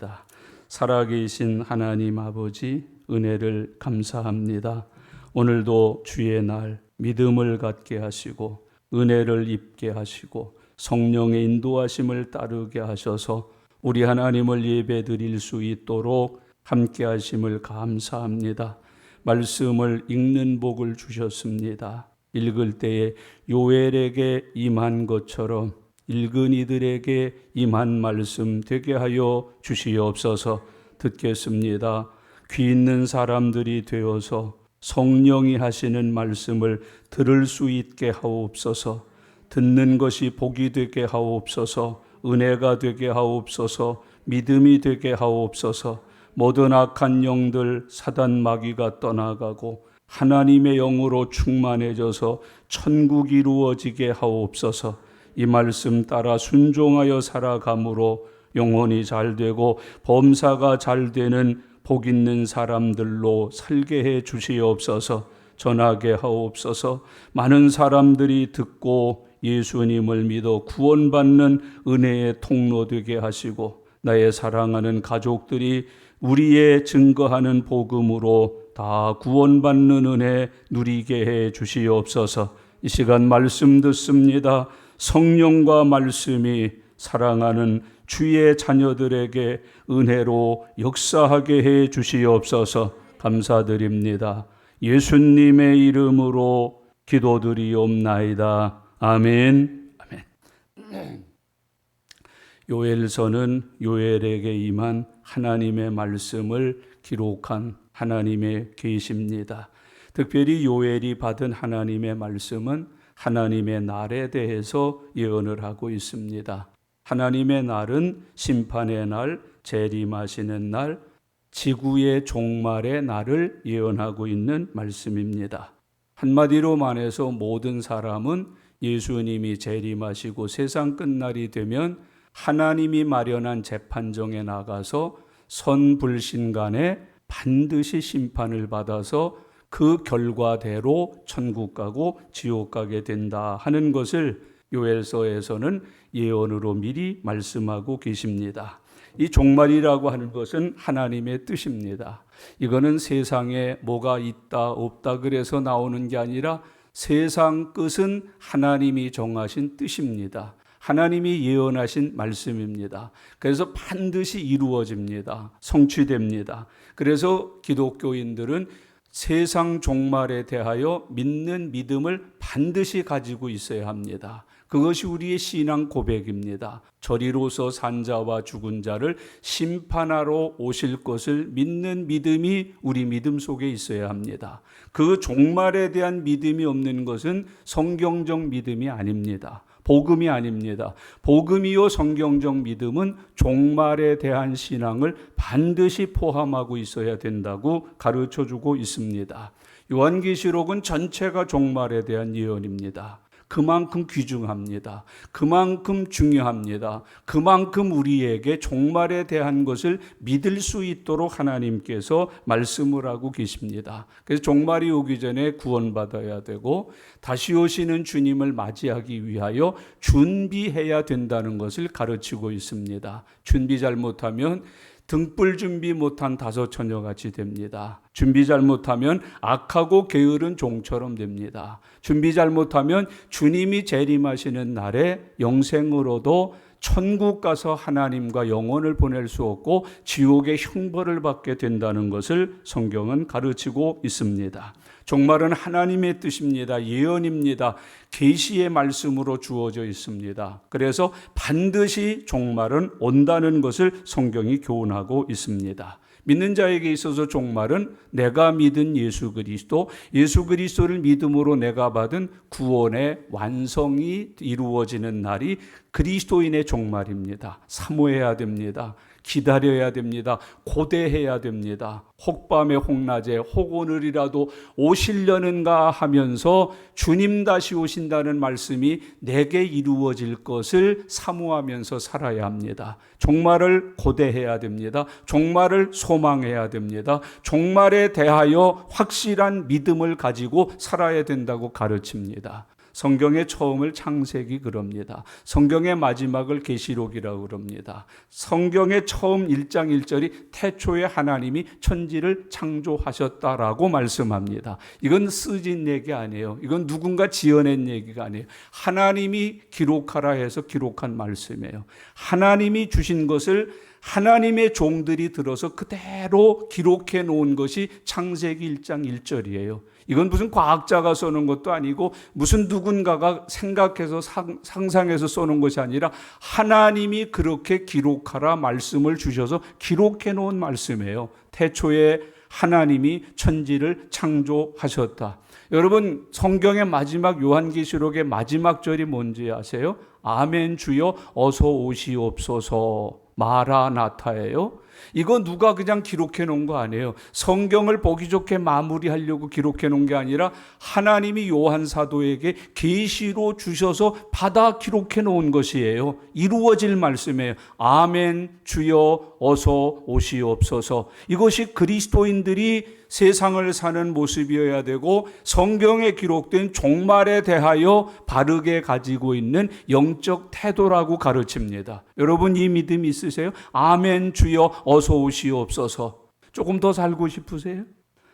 기도하겠습니다. 살아계신 하나님 아버지, 은혜를 감사합니다. 오늘도 주의 날 믿음을 갖게 하시고 은혜를 입게 하시고 성령의 인도하심을 따르게 하셔서 우리 하나님을 예배드릴 수 있도록 함께 하심을 감사합니다. 말씀을 읽는 복을 주셨습니다. 읽을 때에 요엘에게 임한 것처럼 읽은 이들에게 임한 말씀 되게 하여 주시옵소서. 듣겠습니다. 귀 있는 사람들이 되어서 성령이 하시는 말씀을 들을 수 있게 하옵소서. 듣는 것이 복이 되게 하옵소서. 은혜가 되게 하옵소서. 믿음이 되게 하옵소서. 모든 악한 영들 사단 마귀가 떠나가고 하나님의 영으로 충만해져서 천국이 이루어지게 하옵소서. 이 말씀 따라 순종하여 살아감으로 영혼이 잘되고 범사가 잘되는 복 있는 사람들로 살게 해 주시옵소서. 전하게 하옵소서. 많은 사람들이 듣고 예수님을 믿어 구원받는 은혜의 통로 되게 하시고 나의 사랑하는 가족들이 우리의 증거하는 복음으로 다 구원받는 은혜 누리게 해 주시옵소서. 이 시간 말씀 듣습니다. 성령과 말씀이 사랑하는 주의 자녀들에게 은혜로 역사하게 해 주시옵소서. 감사드립니다. 예수님의 이름으로 기도드리옵나이다. 아멘. 아멘. 요엘서는 요엘에게 임한 하나님의 말씀을 기록한 하나님의 계시입니다. 특별히 요엘이 받은 하나님의 말씀은 하나님의 날에 대해서 예언을 하고 있습니다. 하나님의 날은 심판의 날, 재림하시는 날, 지구의 종말의 날을 예언하고 있는 말씀입니다. 한마디로 말해서 모든 사람은 예수님이 재림하시고 세상 끝날이 되면 하나님이 마련한 재판정에 나가서 선불신간에 반드시 심판을 받아서 그 결과대로 천국 가고 지옥 가게 된다 하는 것을 요엘서에서는 예언으로 미리 말씀하고 계십니다. 이 종말이라고 하는 것은 하나님의 뜻입니다. 이거는 세상에 뭐가 있다 없다 그래서 나오는 게 아니라 세상 끝은 하나님이 정하신 뜻입니다. 하나님이 예언하신 말씀입니다. 그래서 반드시 이루어집니다. 성취됩니다. 그래서 기독교인들은 세상 종말에 대하여 믿는 믿음을 반드시 가지고 있어야 합니다. 그것이 우리의 신앙 고백입니다. 저리로서 산 자와 죽은 자를 심판하러 오실 것을 믿는 믿음이 우리 믿음 속에 있어야 합니다. 그 종말에 대한 믿음이 없는 것은 성경적 믿음이 아닙니다. 복음이 아닙니다. 복음이요 성경적 믿음은 종말에 대한 신앙을 반드시 포함하고 있어야 된다고 가르쳐주고 있습니다. 요한계시록은 전체가 종말에 대한 예언입니다. 그만큼 귀중합니다. 그만큼 중요합니다. 그만큼 우리에게 종말에 대한 것을 믿을 수 있도록 하나님께서 말씀을 하고 계십니다. 그래서 종말이 오기 전에 구원받아야 되고 다시 오시는 주님을 맞이하기 위하여 준비해야 된다는 것을 가르치고 있습니다. 준비 잘못하면 등불 준비 못한 다섯 처녀같이 됩니다. 준비 잘못하면 악하고 게으른 종처럼 됩니다. 준비 잘못하면 주님이 재림하시는 날에 영생으로도 천국 가서 하나님과 영혼을 보낼 수 없고 지옥의 형벌을 받게 된다는 것을 성경은 가르치고 있습니다. 종말은 하나님의 뜻입니다. 예언입니다. 계시의 말씀으로 주어져 있습니다. 그래서 반드시 종말은 온다는 것을 성경이 교훈하고 있습니다. 믿는 자에게 있어서 종말은 내가 믿은 예수 그리스도를 믿음으로 내가 받은 구원의 완성이 이루어지는 날이 그리스도인의 종말입니다. 사모해야 됩니다. 기다려야 됩니다. 고대해야 됩니다. 혹밤에 혹낮에 혹 오늘이라도 오시려는가 하면서 주님 다시 오신다는 말씀이 내게 이루어질 것을 사모하면서 살아야 합니다. 종말을 고대해야 됩니다. 종말을 소망해야 됩니다. 종말에 대하여 확실한 믿음을 가지고 살아야 된다고 가르칩니다. 성경의 처음을 창세기 그럽니다. 성경의 마지막을 계시록이라고 그럽니다. 성경의 처음 1장 1절이 태초에 하나님이 천지를 창조하셨다라고 말씀합니다. 이건 쓰진 얘기 아니에요. 이건 누군가 지어낸 얘기가 아니에요. 하나님이 기록하라 해서 기록한 말씀이에요. 하나님이 주신 것을 하나님의 종들이 들어서 그대로 기록해 놓은 것이 창세기 1장 1절이에요. 이건 무슨 과학자가 써놓은 것도 아니고 무슨 누군가가 생각해서 상상해서 써놓은 것이 아니라 하나님이 그렇게 기록하라 말씀을 주셔서 기록해 놓은 말씀이에요. 태초에 하나님이 천지를 창조하셨다. 여러분, 성경의 마지막 요한계시록의 마지막 절이 뭔지 아세요? 아멘 주여 어서 오시옵소서 마라나타예요. 이거 누가 그냥 기록해 놓은 거 아니에요. 성경을 보기 좋게 마무리하려고 기록해 놓은 게 아니라 하나님이 요한 사도에게 계시로 주셔서 받아 기록해 놓은 것이에요. 이루어질 말씀이에요. 아멘 주여 어서 오시옵소서. 이것이 그리스도인들이 세상을 사는 모습이어야 되고 성경에 기록된 종말에 대하여 바르게 가지고 있는 영적 태도라고 가르칩니다. 여러분 이 믿음 있으세요? 아멘 주여 어서 오시옵소서. 조금 더 살고 싶으세요?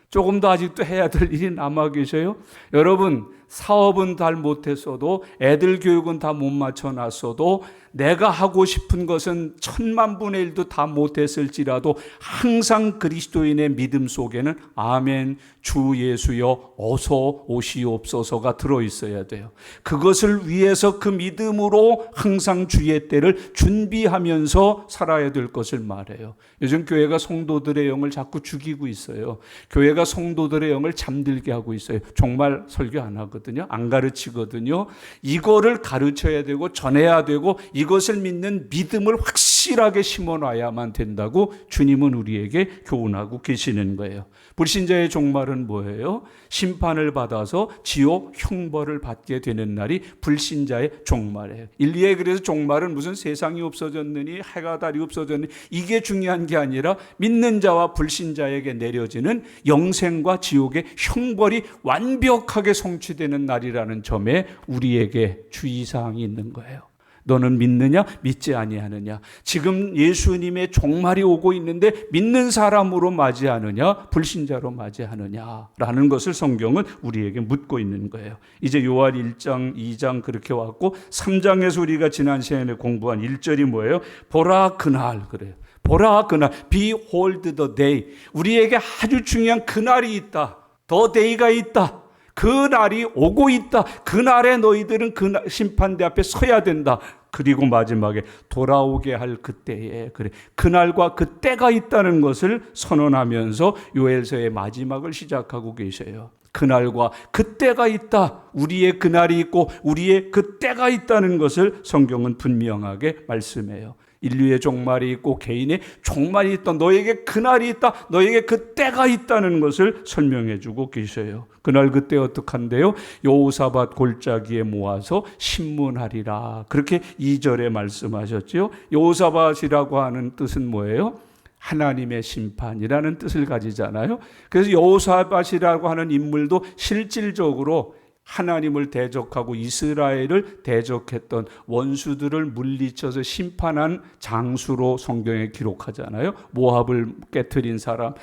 조금 더 아직도 해야 될 일이 남아 계셔요? 여러분 사업은 잘 못했어도 애들 교육은 다 못 맞춰놨어도 내가 하고 싶은 것은 1000만분의 1도 다 못했을지라도 항상 그리스도인의 믿음 속에는 아멘 주 예수여 어서 오시옵소서가 들어있어야 돼요. 그것을 위해서 그 믿음으로 항상 주의 때를 준비하면서 살아야 될 것을 말해요. 요즘 교회가 성도들의 영을 자꾸 죽이고 있어요. 교회가 성도들의 영을 잠들게 하고 있어요. 정말 설교 안 하거든요. 안 가르치거든요. 이거를 가르쳐야 되고 전해야 되고 이것을 믿는 믿음을 확실하게 심어놔야만 된다고 주님은 우리에게 교훈하고 계시는 거예요. 불신자의 종말은 뭐예요? 심판을 받아서 지옥 형벌을 받게 되는 날이 불신자의 종말이에요. 일리에 그래서 종말은 무슨 세상이 없어졌느니 해가 달이 없어졌느니 이게 중요한 게 아니라 믿는 자와 불신자에게 내려지는 영생과 지옥의 형벌이 완벽하게 성취되는 날이라는 점에 우리에게 주의사항이 있는 거예요. 너는 믿느냐 믿지 아니하느냐. 지금 예수님의 종말이 오고 있는데 믿는 사람으로 맞이하느냐 불신자로 맞이하느냐라는 것을 성경은 우리에게 묻고 있는 거예요. 이제 요한 1장 2장 그렇게 왔고 3장에서 우리가 지난 시간에 공부한 1절이 뭐예요? 보라 그날 그래요. 보라 그날 Behold the day. 우리에게 아주 중요한 그날이 있다. The day가 있다. 그 날이 오고 있다. 그날에 너희들은 그 심판대 앞에 서야 된다. 그리고 마지막에 돌아오게 할 그때에 그래 그날과 그때가 있다는 것을 선언하면서 요엘서의 마지막을 시작하고 계세요. 그날과 그때가 있다. 우리의 그날이 있고 우리의 그때가 있다는 것을 성경은 분명하게 말씀해요. 인류의 종말이 있고 개인의 종말이 있다. 너에게 그날이 있다. 너에게 그때가 있다는 것을 설명해 주고 계셔요. 그날 그때 어떡한데요? 여호사밧 골짜기에 모아서 신문하리라. 그렇게 2절에 말씀하셨죠. 여호사밧이라고 하는 뜻은 뭐예요? 하나님의 심판이라는 뜻을 가지잖아요. 그래서 여호사밧이라고 하는 인물도 실질적으로 하나님을 대적하고 이스라엘을 대적했던 원수들을 물리쳐서 심판한 장수로 성경에 기록하잖아요. 모압을 깨트린 사람,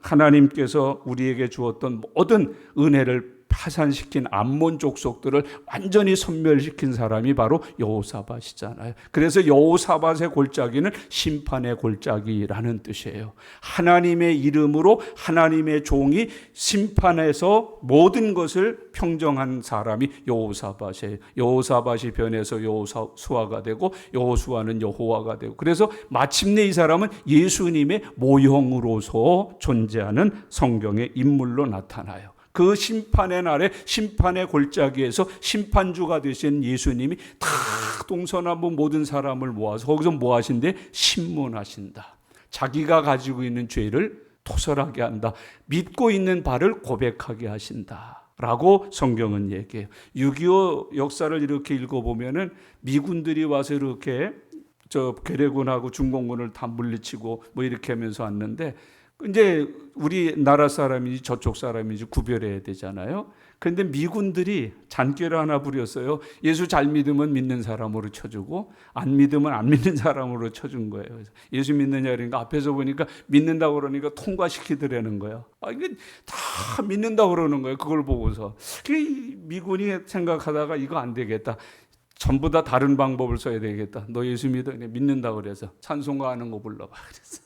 하나님께서 우리에게 주었던 모든 은혜를 파산시킨 암몬 족속들을 완전히 섬멸시킨 사람이 바로 여호사밧이잖아요. 그래서 여호사밧의 골짜기는 심판의 골짜기라는 뜻이에요. 하나님의 이름으로 하나님의 종이 심판해서 모든 것을 평정한 사람이 여호사밧이에요. 여호사밧이 변해서 여호수아가 되고 여호수아는 여호와가 되고 그래서 마침내 이 사람은 예수님의 모형으로서 존재하는 성경의 인물로 나타나요. 그 심판의 날에 심판의 골짜기에서 심판주가 되신 예수님이 다 동서남북 모든 사람을 모아서 거기서 뭐 하신대? 신문하신다. 자기가 가지고 있는 죄를 토설하게 한다. 믿고 있는 바를 고백하게 하신다. 라고 성경은 얘기해요. 6.25 역사를 이렇게 읽어보면은 미군들이 와서 이렇게 괴뢰군하고 중공군을 다 물리치고 뭐 이렇게 하면서 왔는데 이제 우리나라 사람인지 저쪽 사람인지 구별해야 되잖아요. 그런데 미군들이 잔꾀를 하나 부렸어요. 예수 잘 믿으면 믿는 사람으로 쳐주고 안 믿으면 안 믿는 사람으로 쳐준 거예요. 그래서 예수 믿느냐 그러니까 앞에서 보니까 믿는다고 그러니까 통과시키더라는 거예요. 이게 다 믿는다고 그러는 거예요. 그걸 보고서. 미군이 생각하다가 이거 안 되겠다. 전부 다 다른 방법을 써야 되겠다. 너 예수 믿는다고 그래서 찬송가 하는 거 불러봐. 그랬어.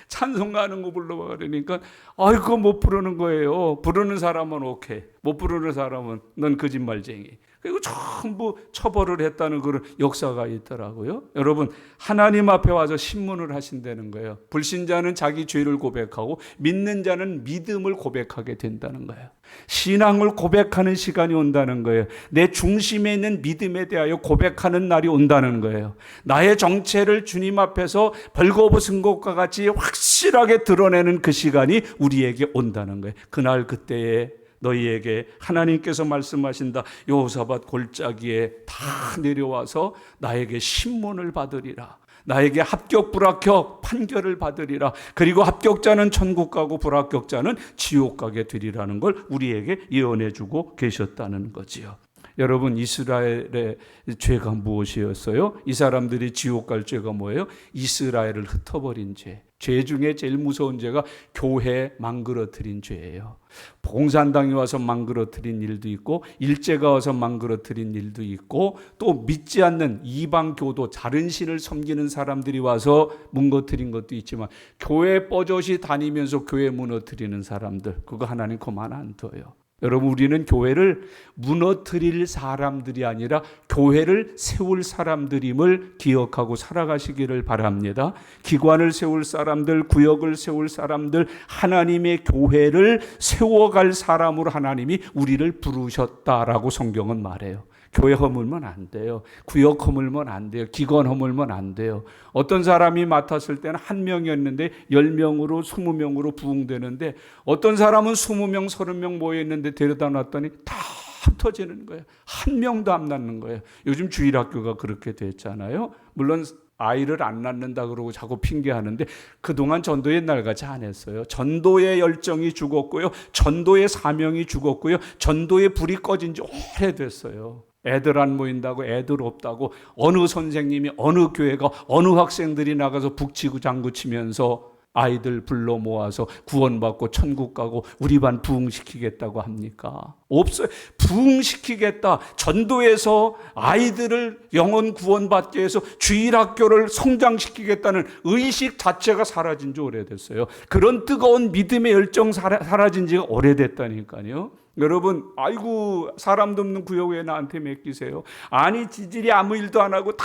찬송가 하는 거 불러봐 그러니까 그거 못 부르는 거예요. 부르는 사람은 오케이. 못 부르는 사람은 넌 거짓말쟁이. 그리고 전부 처벌을 했다는 그런 역사가 있더라고요. 여러분, 하나님 앞에 와서 신문을 하신다는 거예요. 불신자는 자기 죄를 고백하고 믿는 자는 믿음을 고백하게 된다는 거예요. 신앙을 고백하는 시간이 온다는 거예요. 내 중심에 있는 믿음에 대하여 고백하는 날이 온다는 거예요. 나의 정체를 주님 앞에서 벌거벗은 것과 같이 확실하게 드러내는 그 시간이 우리에게 온다는 거예요. 그날 그때에 너희에게 하나님께서 말씀하신다. 여호사밧 골짜기에 다 내려와서 나에게 신문을 받으리라. 나에게 합격 불합격 판결을 받으리라. 그리고 합격자는 천국 가고 불합격자는 지옥 가게 되리라는 걸 우리에게 예언해 주고 계셨다는 거지요. 여러분, 이스라엘의 죄가 무엇이었어요? 이 사람들이 지옥 갈 죄가 뭐예요? 이스라엘을 흩어버린 죄. 죄 중에 제일 무서운 죄가 교회 망그러뜨린 죄예요. 봉산당이 와서 망그러뜨린 일도 있고 일제가 와서 망그러뜨린 일도 있고 또 믿지 않는 이방교도 다른 신을 섬기는 사람들이 와서 무너뜨린 것도 있지만 교회 뻐젓이 다니면서 교회 무너뜨리는 사람들, 그거 하나님 그만 안 둬요. 여러분, 우리는 교회를 무너뜨릴 사람들이 아니라 교회를 세울 사람들임을 기억하고 살아가시기를 바랍니다. 기관을 세울 사람들, 구역을 세울 사람들, 하나님의 교회를 세워갈 사람으로 하나님이 우리를 부르셨다라고 성경은 말해요. 교회 허물면 안 돼요. 구역 허물면 안 돼요. 기관 허물면 안 돼요. 어떤 사람이 맡았을 때는 1명이었는데 10명으로 20명으로 부흥되는데 어떤 사람은 20명, 30명 모여있는데 데려다 놨더니 다 흩어지는 거예요. 1명도 안 낳는 거예요. 요즘 주일학교가 그렇게 됐잖아요. 물론 아이를 안 낳는다 그러고 자꾸 핑계하는데 그동안 전도 옛날같이 안 했어요. 전도의 열정이 죽었고요. 전도의 사명이 죽었고요. 전도의 불이 꺼진 지 오래됐어요. 애들 안 모인다고, 애들 없다고, 어느 선생님이, 어느 교회가, 어느 학생들이 나가서 북치고 장구치면서 아이들 불러 모아서 구원받고 천국 가고 우리 반 부흥시키겠다고 합니까? 없어요. 부흥시키겠다. 전도해서 아이들을 영혼 구원받게 해서 주일학교를 성장시키겠다는 의식 자체가 사라진 지 오래됐어요. 그런 뜨거운 믿음의 열정 사라진 지가 오래됐다니까요. 여러분, 아이고 사람도 없는 구역 왜 나한테 맡기세요? 아니 지질이 아무 일도 안 하고 다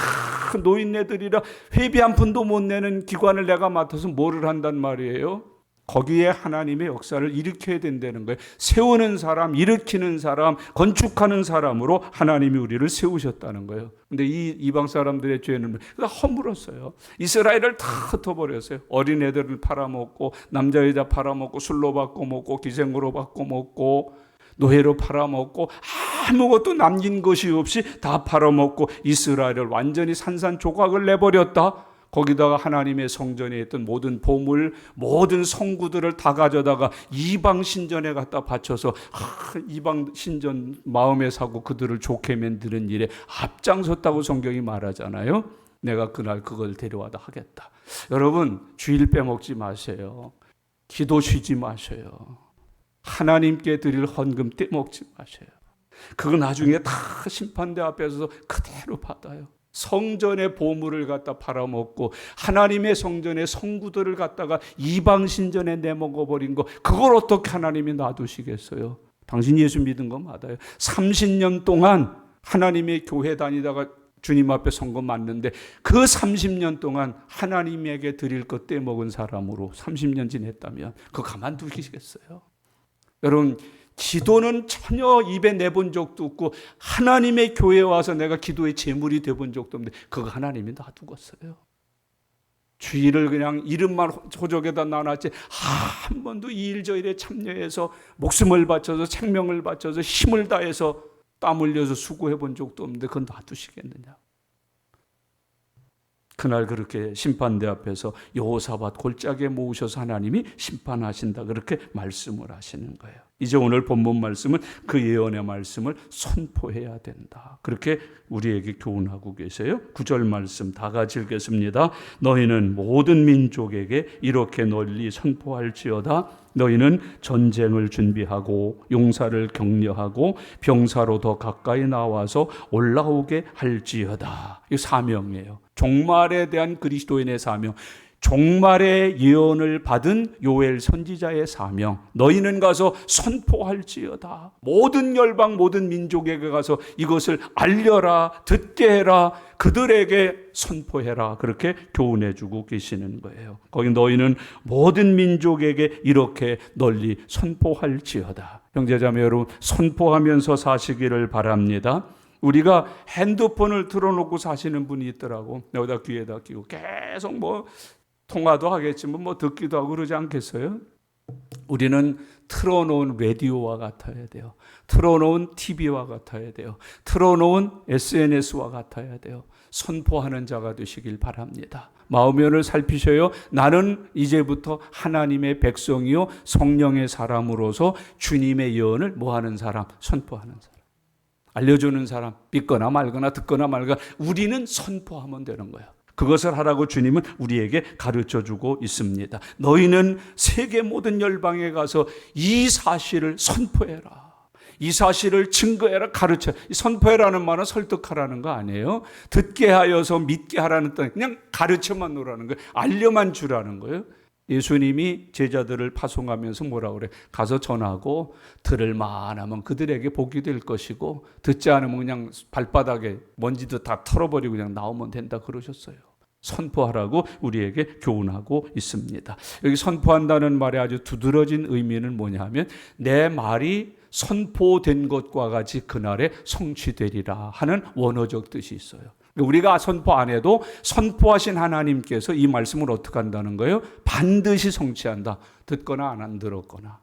노인네들이라 회비 한 푼도 못 내는 기관을 내가 맡아서 뭐를 한단 말이에요? 거기에 하나님의 역사를 일으켜야 된다는 거예요. 세우는 사람, 일으키는 사람, 건축하는 사람으로 하나님이 우리를 세우셨다는 거예요. 근데 이 이방 사람들의 죄는 허물었어요. 이스라엘을 다 흩어버렸어요. 어린애들을 팔아먹고 남자 여자 팔아먹고 술로 바꿔 먹고 기생으로 바꿔 먹고 노예로 팔아먹고 아무것도 남긴 것이 없이 다 팔아먹고 이스라엘을 완전히 산산조각을 내버렸다. 거기다가 하나님의 성전에 있던 모든 보물, 모든 성구들을 다 가져다가 이방 신전에 갖다 바쳐서 이방 신전 마음에 사고 그들을 좋게 만드는 일에 앞장섰다고 성경이 말하잖아요. 내가 그날 그걸 데려와다 하겠다. 여러분, 주일 빼먹지 마세요. 기도 쉬지 마세요. 하나님께 드릴 헌금 떼먹지 마세요. 그거 나중에 다 심판대 앞에서 그대로 받아요. 성전의 보물을 갖다 팔아먹고 하나님의 성전의 성구들을 갖다가 이방 신전에 내먹어버린 거, 그걸 어떻게 하나님이 놔두시겠어요? 당신 예수 믿은 거 맞아요. 30년 동안 하나님의 교회 다니다가 주님 앞에 선 거 맞는데 그 30년 동안 하나님에게 드릴 것 떼먹은 사람으로 30년 지냈다면 그거 가만두시겠어요? 여러분, 기도는 전혀 입에 내본 적도 없고 하나님의 교회에 와서 내가 기도의 제물이 돼본 적도 없는데 그거 하나님이 놔두었어요. 주일을 그냥 이름만 호적에다 놔놨지 한 번도 이 일 저 일에 참여해서 목숨을 바쳐서 생명을 바쳐서 힘을 다해서 땀 흘려서 수고해 본 적도 없는데 그건 놔두시겠느냐? 그날 그렇게 심판대 앞에서 여호사밧 골짜기에 모으셔서 하나님이 심판하신다 그렇게 말씀을 하시는 거예요. 이제 오늘 본문 말씀은 그 예언의 말씀을 선포해야 된다. 그렇게 우리에게 교훈하고 계세요. 9절 말씀 다 같이 읽겠습니다. 너희는 모든 민족에게 이렇게 널리 선포할지어다. 너희는 전쟁을 준비하고 용사를 격려하고 병사로 더 가까이 나와서 올라오게 할지어다. 이 사명이에요. 종말에 대한 그리스도인의 사명, 종말의 예언을 받은 요엘 선지자의 사명, 너희는 가서 선포할지어다. 모든 열방 모든 민족에게 가서 이것을 알려라, 듣게 해라, 그들에게 선포해라. 그렇게 교훈해 주고 계시는 거예요. 거기 너희는 모든 민족에게 이렇게 널리 선포할지어다. 형제자매 여러분, 선포하면서 사시기를 바랍니다. 우리가 핸드폰을 틀어놓고 사시는 분이 있더라고. 여기다 귀에다 끼고 계속 통화도 하겠지만 듣기도 하고 그러지 않겠어요? 우리는 틀어놓은 라디오와 같아야 돼요. 틀어놓은 TV와 같아야 돼요. 틀어놓은 SNS와 같아야 돼요. 선포하는 자가 되시길 바랍니다. 마음면을 살피셔요. 나는 이제부터 하나님의 백성이요 성령의 사람으로서 주님의 예언을 뭐하는 사람? 선포하는 사람. 알려주는 사람, 믿거나 말거나 듣거나 말거나 우리는 선포하면 되는 거예요. 그것을 하라고 주님은 우리에게 가르쳐주고 있습니다. 너희는 세계 모든 열방에 가서 이 사실을 선포해라. 이 사실을 증거해라, 가르쳐. 선포해라는 말은 설득하라는 거 아니에요. 듣게 하여서 믿게 하라는 뜻, 그냥 가르쳐만 놓으라는 거예요. 알려만 주라는 거예요. 예수님이 제자들을 파송하면서 뭐라고 그래? 가서 전하고 들을 만하면 그들에게 복이 될 것이고 듣지 않으면 그냥 발바닥에 먼지도 다 털어버리고 그냥 나오면 된다 그러셨어요. 선포하라고 우리에게 교훈하고 있습니다. 여기 선포한다는 말의 아주 두드러진 의미는 뭐냐면 내 말이 선포된 것과 같이 그날에 성취되리라 하는 원어적 뜻이 있어요. 우리가 선포 안 해도 선포하신 하나님께서 이 말씀을 어떻게 한다는 거예요? 반드시 성취한다. 듣거나 안 들었거나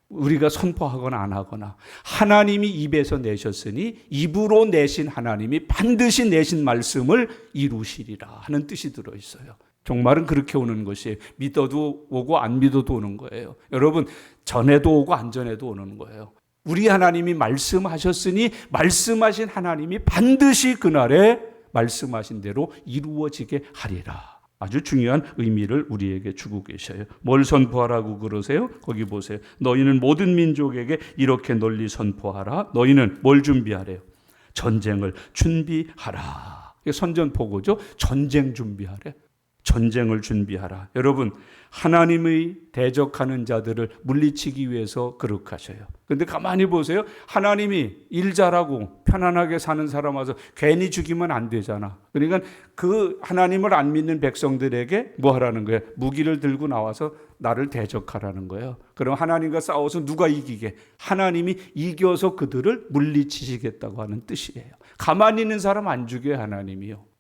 우리가 선포하거나 안 하거나 하나님이 입에서 내셨으니 입으로 내신 하나님이 반드시 내신 말씀을 이루시리라 하는 뜻이 들어있어요. 종말은 그렇게 오는 것이에요. 믿어도 오고 안 믿어도 오는 거예요. 여러분, 전에도 오고 안 전에도 오는 거예요. 우리 하나님이 말씀하셨으니 말씀하신 하나님이 반드시 그날에 말씀하신 대로 이루어지게 하리라. 아주 중요한 의미를 우리에게 주고 계셔요. 뭘 선포하라고 그러세요? 거기 보세요. 너희는 모든 민족에게 이렇게 널리 선포하라. 너희는 뭘 준비하래요? 전쟁을 준비하라. 이게 선전포고죠. 전쟁 준비하래. 전쟁을 준비하라. 여러분, 하나님의 대적하는 자들을 물리치기 위해서 그렇게 하셔요. 그런데 가만히 보세요. 하나님이 일 잘하고 편안하게 사는 사람 와서 괜히 죽이면 안 되잖아. 그러니까 그 하나님을 안 믿는 백성들에게 뭐 하라는 거예요? 무기를 들고 나와서 나를 대적하라는 거예요. 그럼 하나님과 싸워서 누가 이기게? 하나님이 이겨서 그들을 물리치시겠다고 하는 뜻이에요. 가만히 있는 사람 안 죽여요, 하나님이요.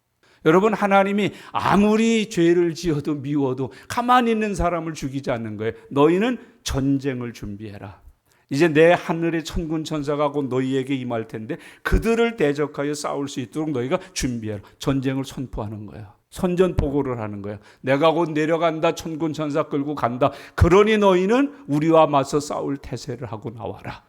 여러분, 하나님이 아무리 죄를 지어도 미워도 가만히 있는 사람을 죽이지 않는 거예요. 너희는 전쟁을 준비해라. 이제 내 하늘의 천군 천사가 곧 너희에게 임할 텐데 그들을 대적하여 싸울 수 있도록 너희가 준비해라. 전쟁을 선포하는 거야. 선전포고를 하는 거야. 내가 곧 내려간다. 천군 천사 끌고 간다. 그러니 너희는 우리와 맞서 싸울 태세를 하고 나와라.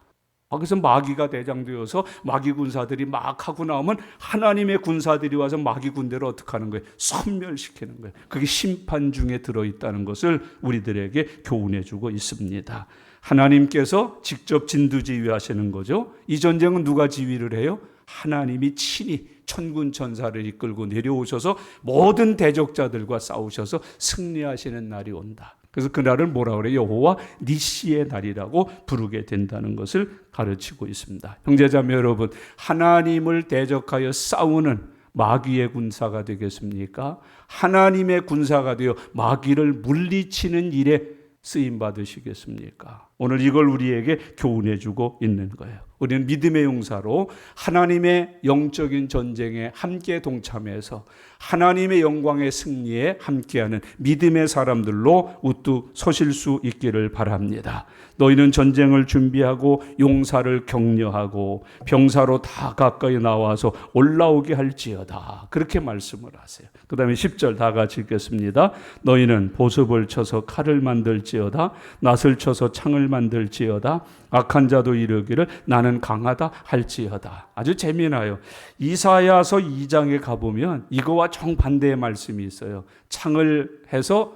그래서 마귀가 대장되어서 마귀 군사들이 막 하고 나오면 하나님의 군사들이 와서 마귀 군대를 어떻게 하는 거예요? 섬멸시키는 거예요. 그게 심판 중에 들어있다는 것을 우리들에게 교훈해 주고 있습니다. 하나님께서 직접 진두지휘하시는 거죠. 이 전쟁은 누가 지휘를 해요? 하나님이 친히 천군 천사를 이끌고 내려오셔서 모든 대적자들과 싸우셔서 승리하시는 날이 온다. 그래서 그날을 뭐라 그래요? 여호와 니시의 날이라고 부르게 된다는 것을 가르치고 있습니다. 형제자매 여러분, 하나님을 대적하여 싸우는 마귀의 군사가 되겠습니까? 하나님의 군사가 되어 마귀를 물리치는 일에 쓰임 받으시겠습니까? 오늘 이걸 우리에게 교훈해 주고 있는 거예요. 우리는 믿음의 용사로 하나님의 영적인 전쟁에 함께 동참해서 하나님의 영광의 승리에 함께하는 믿음의 사람들로 우뚝 서실 수 있기를 바랍니다. 너희는 전쟁을 준비하고 용사를 격려하고 병사로 다 가까이 나와서 올라오게 할지어다. 그렇게 말씀을 하세요. 그 다음에 10절 다 같이 읽겠습니다. 너희는 보습을 쳐서 칼을 만들지어다. 낫을 쳐서 창을 만들지어다. 악한 자도 이르기를 나는 강하다 할지어다. 아주 재미나요. 이사야서 2장에 가보면 이거와 정반대의 말씀이 있어요. 창을 해서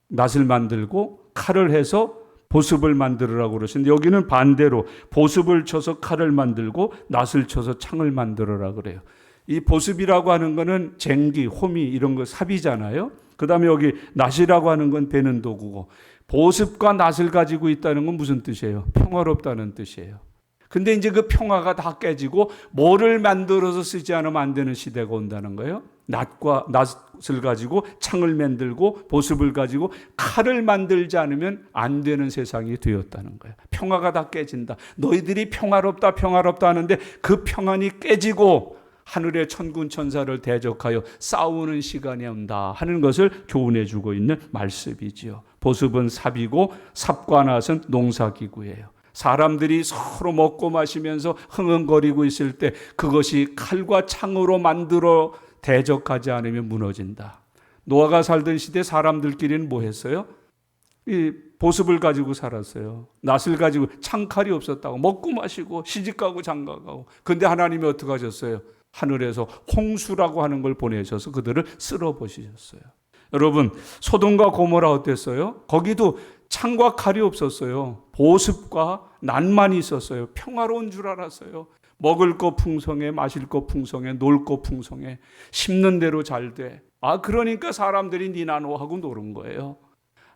낫을 만들고 칼을 해서 보습을 만들으라고 그러시는데 여기는 반대로 보습을 쳐서 칼을 만들고 낫을 쳐서 창을 만들어라 그래요. 이 보습이라고 하는 거는 쟁기, 호미 이런 거 삽이잖아요. 그 다음에 여기 낫이라고 하는 건 베는 도구고 보습과 낫을 가지고 있다는 건 무슨 뜻이에요? 평화롭다는 뜻이에요. 근데 이제 그 평화가 다 깨지고 뭐를 만들어서 쓰지 않으면 안 되는 시대가 온다는 거예요. 낫을 가지고 창을 만들고 보습을 가지고 칼을 만들지 않으면 안 되는 세상이 되었다는 거예요. 평화가 다 깨진다. 너희들이 평화롭다 하는데 그 평안이 깨지고 하늘의 천군 천사를 대적하여 싸우는 시간이 온다 하는 것을 교훈해 주고 있는 말씀이지요. 보습은 삽이고 삽과 낫은 농사기구예요. 사람들이 서로 먹고 마시면서 흥흥거리고 있을 때 그것이 칼과 창으로 만들어 대적하지 않으면 무너진다. 노아가 살던 시대 사람들끼리는 뭐 했어요? 이 보습을 가지고 살았어요. 낫을 가지고 창칼이 없었다고 먹고 마시고 시집가고 장가가고. 근데 하나님이 어떻게 하셨어요? 하늘에서 홍수라고 하는 걸 보내셔서 그들을 쓸어버리셨어요. 여러분, 소돔과 고모라 어땠어요? 거기도 창과 칼이 없었어요. 보습과 낫만 있었어요. 평화로운 줄 알았어요. 먹을 거 풍성해, 마실 거 풍성해, 놀 거 풍성해, 심는 대로 잘 돼. 그러니까 사람들이 니나노하고 노는 거예요.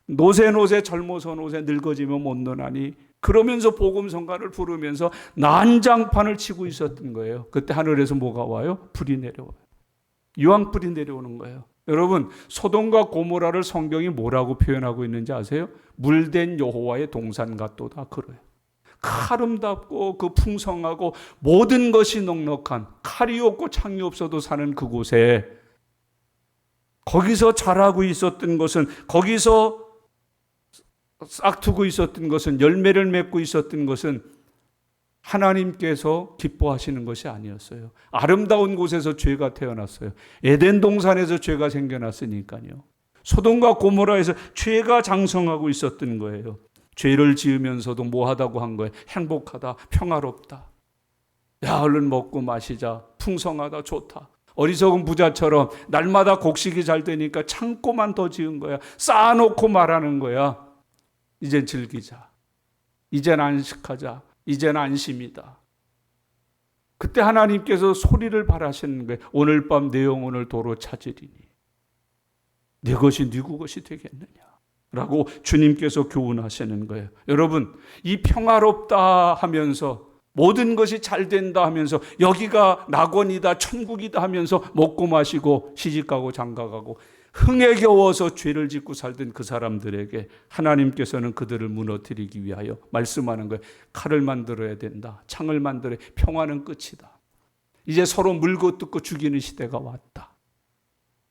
노세 젊어서 노세 늙어지면 못 노나니 그러면서 복음성가를 부르면서 난장판을 치고 있었던 거예요. 그때 하늘에서 뭐가 와요? 불이 내려와요. 유황불이 내려오는 거예요. 여러분, 소돔과 고모라를 성경이 뭐라고 표현하고 있는지 아세요? 물된 여호와의 동산 같도다 그래요. 아름답고 그 풍성하고 모든 것이 넉넉한 칼이 없고 창이 없어도 사는 그곳에 거기서 자라고 있었던 것은 거기서 싹트고 있었던 것은 열매를 맺고 있었던 것은 하나님께서 기뻐하시는 것이 아니었어요. 아름다운 곳에서 죄가 태어났어요. 에덴 동산에서 죄가 생겨났으니까요. 소돔과 고모라에서 죄가 장성하고 있었던 거예요. 죄를 지으면서도 뭐하다고 한 거예요? 행복하다, 평화롭다. 야, 얼른 먹고 마시자. 풍성하다, 좋다. 어리석은 부자처럼 날마다 곡식이 잘 되니까 창고만 더 지은 거야. 쌓아놓고 말하는 거야. 이젠 즐기자. 이젠 안식하자. 이젠 안심이다. 그때 하나님께서 소리를 바라시는 거예요. 오늘 밤 내 영혼을 도로 찾으리니 내 것이 네 것이 되겠느냐 라고 주님께서 교훈하시는 거예요. 여러분, 이 평화롭다 하면서 모든 것이 잘 된다 하면서 여기가 낙원이다 천국이다 하면서 먹고 마시고 시집가고 장가가고 흥에 겨워서 죄를 짓고 살던 그 사람들에게 하나님께서는 그들을 무너뜨리기 위하여 말씀하는 거예요. 칼을 만들어야 된다. 창을 만들어야 평화는 끝이다. 이제 서로 물고 뜯고 죽이는 시대가 왔다.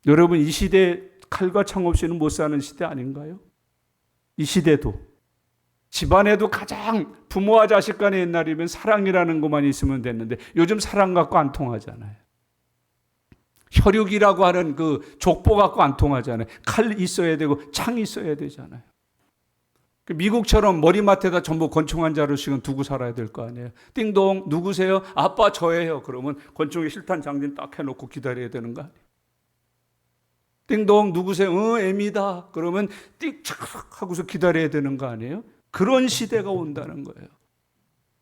여러분, 이 시대 칼과 창 없이는 못 사는 시대 아닌가요? 이 시대도 집안에도 가장 부모와 자식 간의 옛날이면 사랑이라는 것만 있으면 됐는데 요즘 사랑 갖고 안 통하잖아요. 혈육이라고 하는 그 족보 갖고 안 통하잖아요. 칼 있어야 되고 창 있어야 되잖아요. 미국처럼 머리맡에다 전부 권총 한 자루씩은 두고 살아야 될 거 아니에요. 띵동 누구세요? 아빠 저예요. 그러면 권총에 실탄 장진 딱 해놓고 기다려야 되는 거 아니에요. 띵동 누구세요? 애미다. 그러면 띡착 하고서 기다려야 되는 거 아니에요? 그런 시대가 온다는 거예요.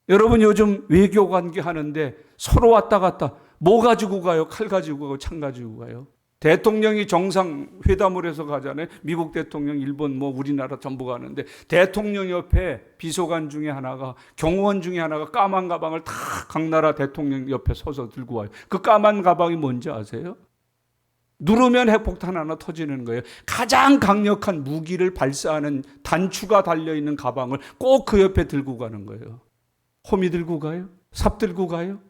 여러분, 요즘 외교관계 하는데 서로 왔다 갔다 뭐 가지고 가요? 칼 가지고 가고 창 가지고 가요. 대통령이 정상회담을 해서 가잖아요. 미국 대통령, 일본, 우리나라 전부 가는데 대통령 옆에 비서관 중에 하나가, 경호원 중에 하나가 까만 가방을 다 각 나라 대통령 옆에 서서 들고 와요. 그 까만 가방이 뭔지 아세요? 누르면 핵폭탄 하나 터지는 거예요. 가장 강력한 무기를 발사하는 단추가 달려있는 가방을 꼭 그 옆에 들고 가는 거예요. 호미 들고 가요? 삽 들고 가요?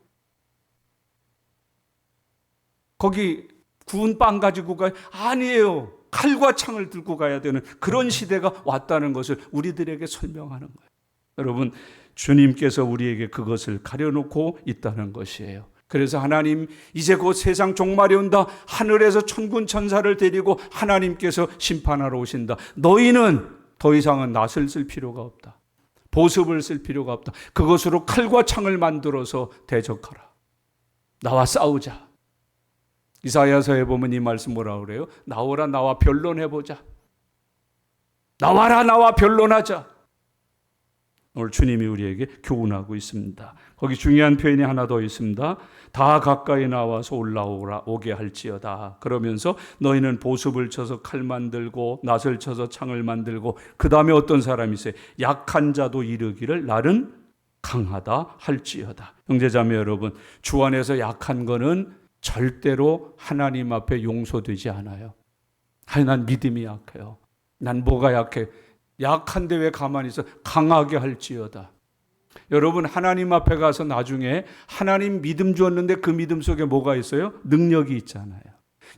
거기 구운 빵 가지고 가요? 아니에요. 칼과 창을 들고 가야 되는 그런 시대가 왔다는 것을 우리들에게 설명하는 거예요. 여러분, 주님께서 우리에게 그것을 가려놓고 있다는 것이에요. 그래서 하나님, 이제 곧 세상 종말이 온다. 하늘에서 천군 천사를 데리고 하나님께서 심판하러 오신다. 너희는 더 이상은 낫을 쓸 필요가 없다. 보습을 쓸 필요가 없다. 그것으로 칼과 창을 만들어서 대적하라. 나와 싸우자. 이사야서에 보면 이 말씀 뭐라고 그래요? 나오라, 나와 변론해보자. 나와라, 나와 변론하자. 오늘 주님이 우리에게 교훈하고 있습니다. 거기 중요한 표현이 하나 더 있습니다. 다 가까이 나와서 오게 할지어다. 그러면서 너희는 보습을 쳐서 칼 만들고 낫을 쳐서 창을 만들고, 그 다음에 어떤 사람이 있어요? 약한 자도 이르기를 나는 강하다 할지어다. 형제자매 여러분, 주 안에서 약한 거는 절대로 하나님 앞에 용서되지 않아요. 난 믿음이 약해요. 난 뭐가 약해? 약한데 왜 가만히 있어? 강하게 할지어다. 여러분, 하나님 앞에 가서 나중에 하나님 믿음 주었는데 그 믿음 속에 뭐가 있어요? 능력이 있잖아요.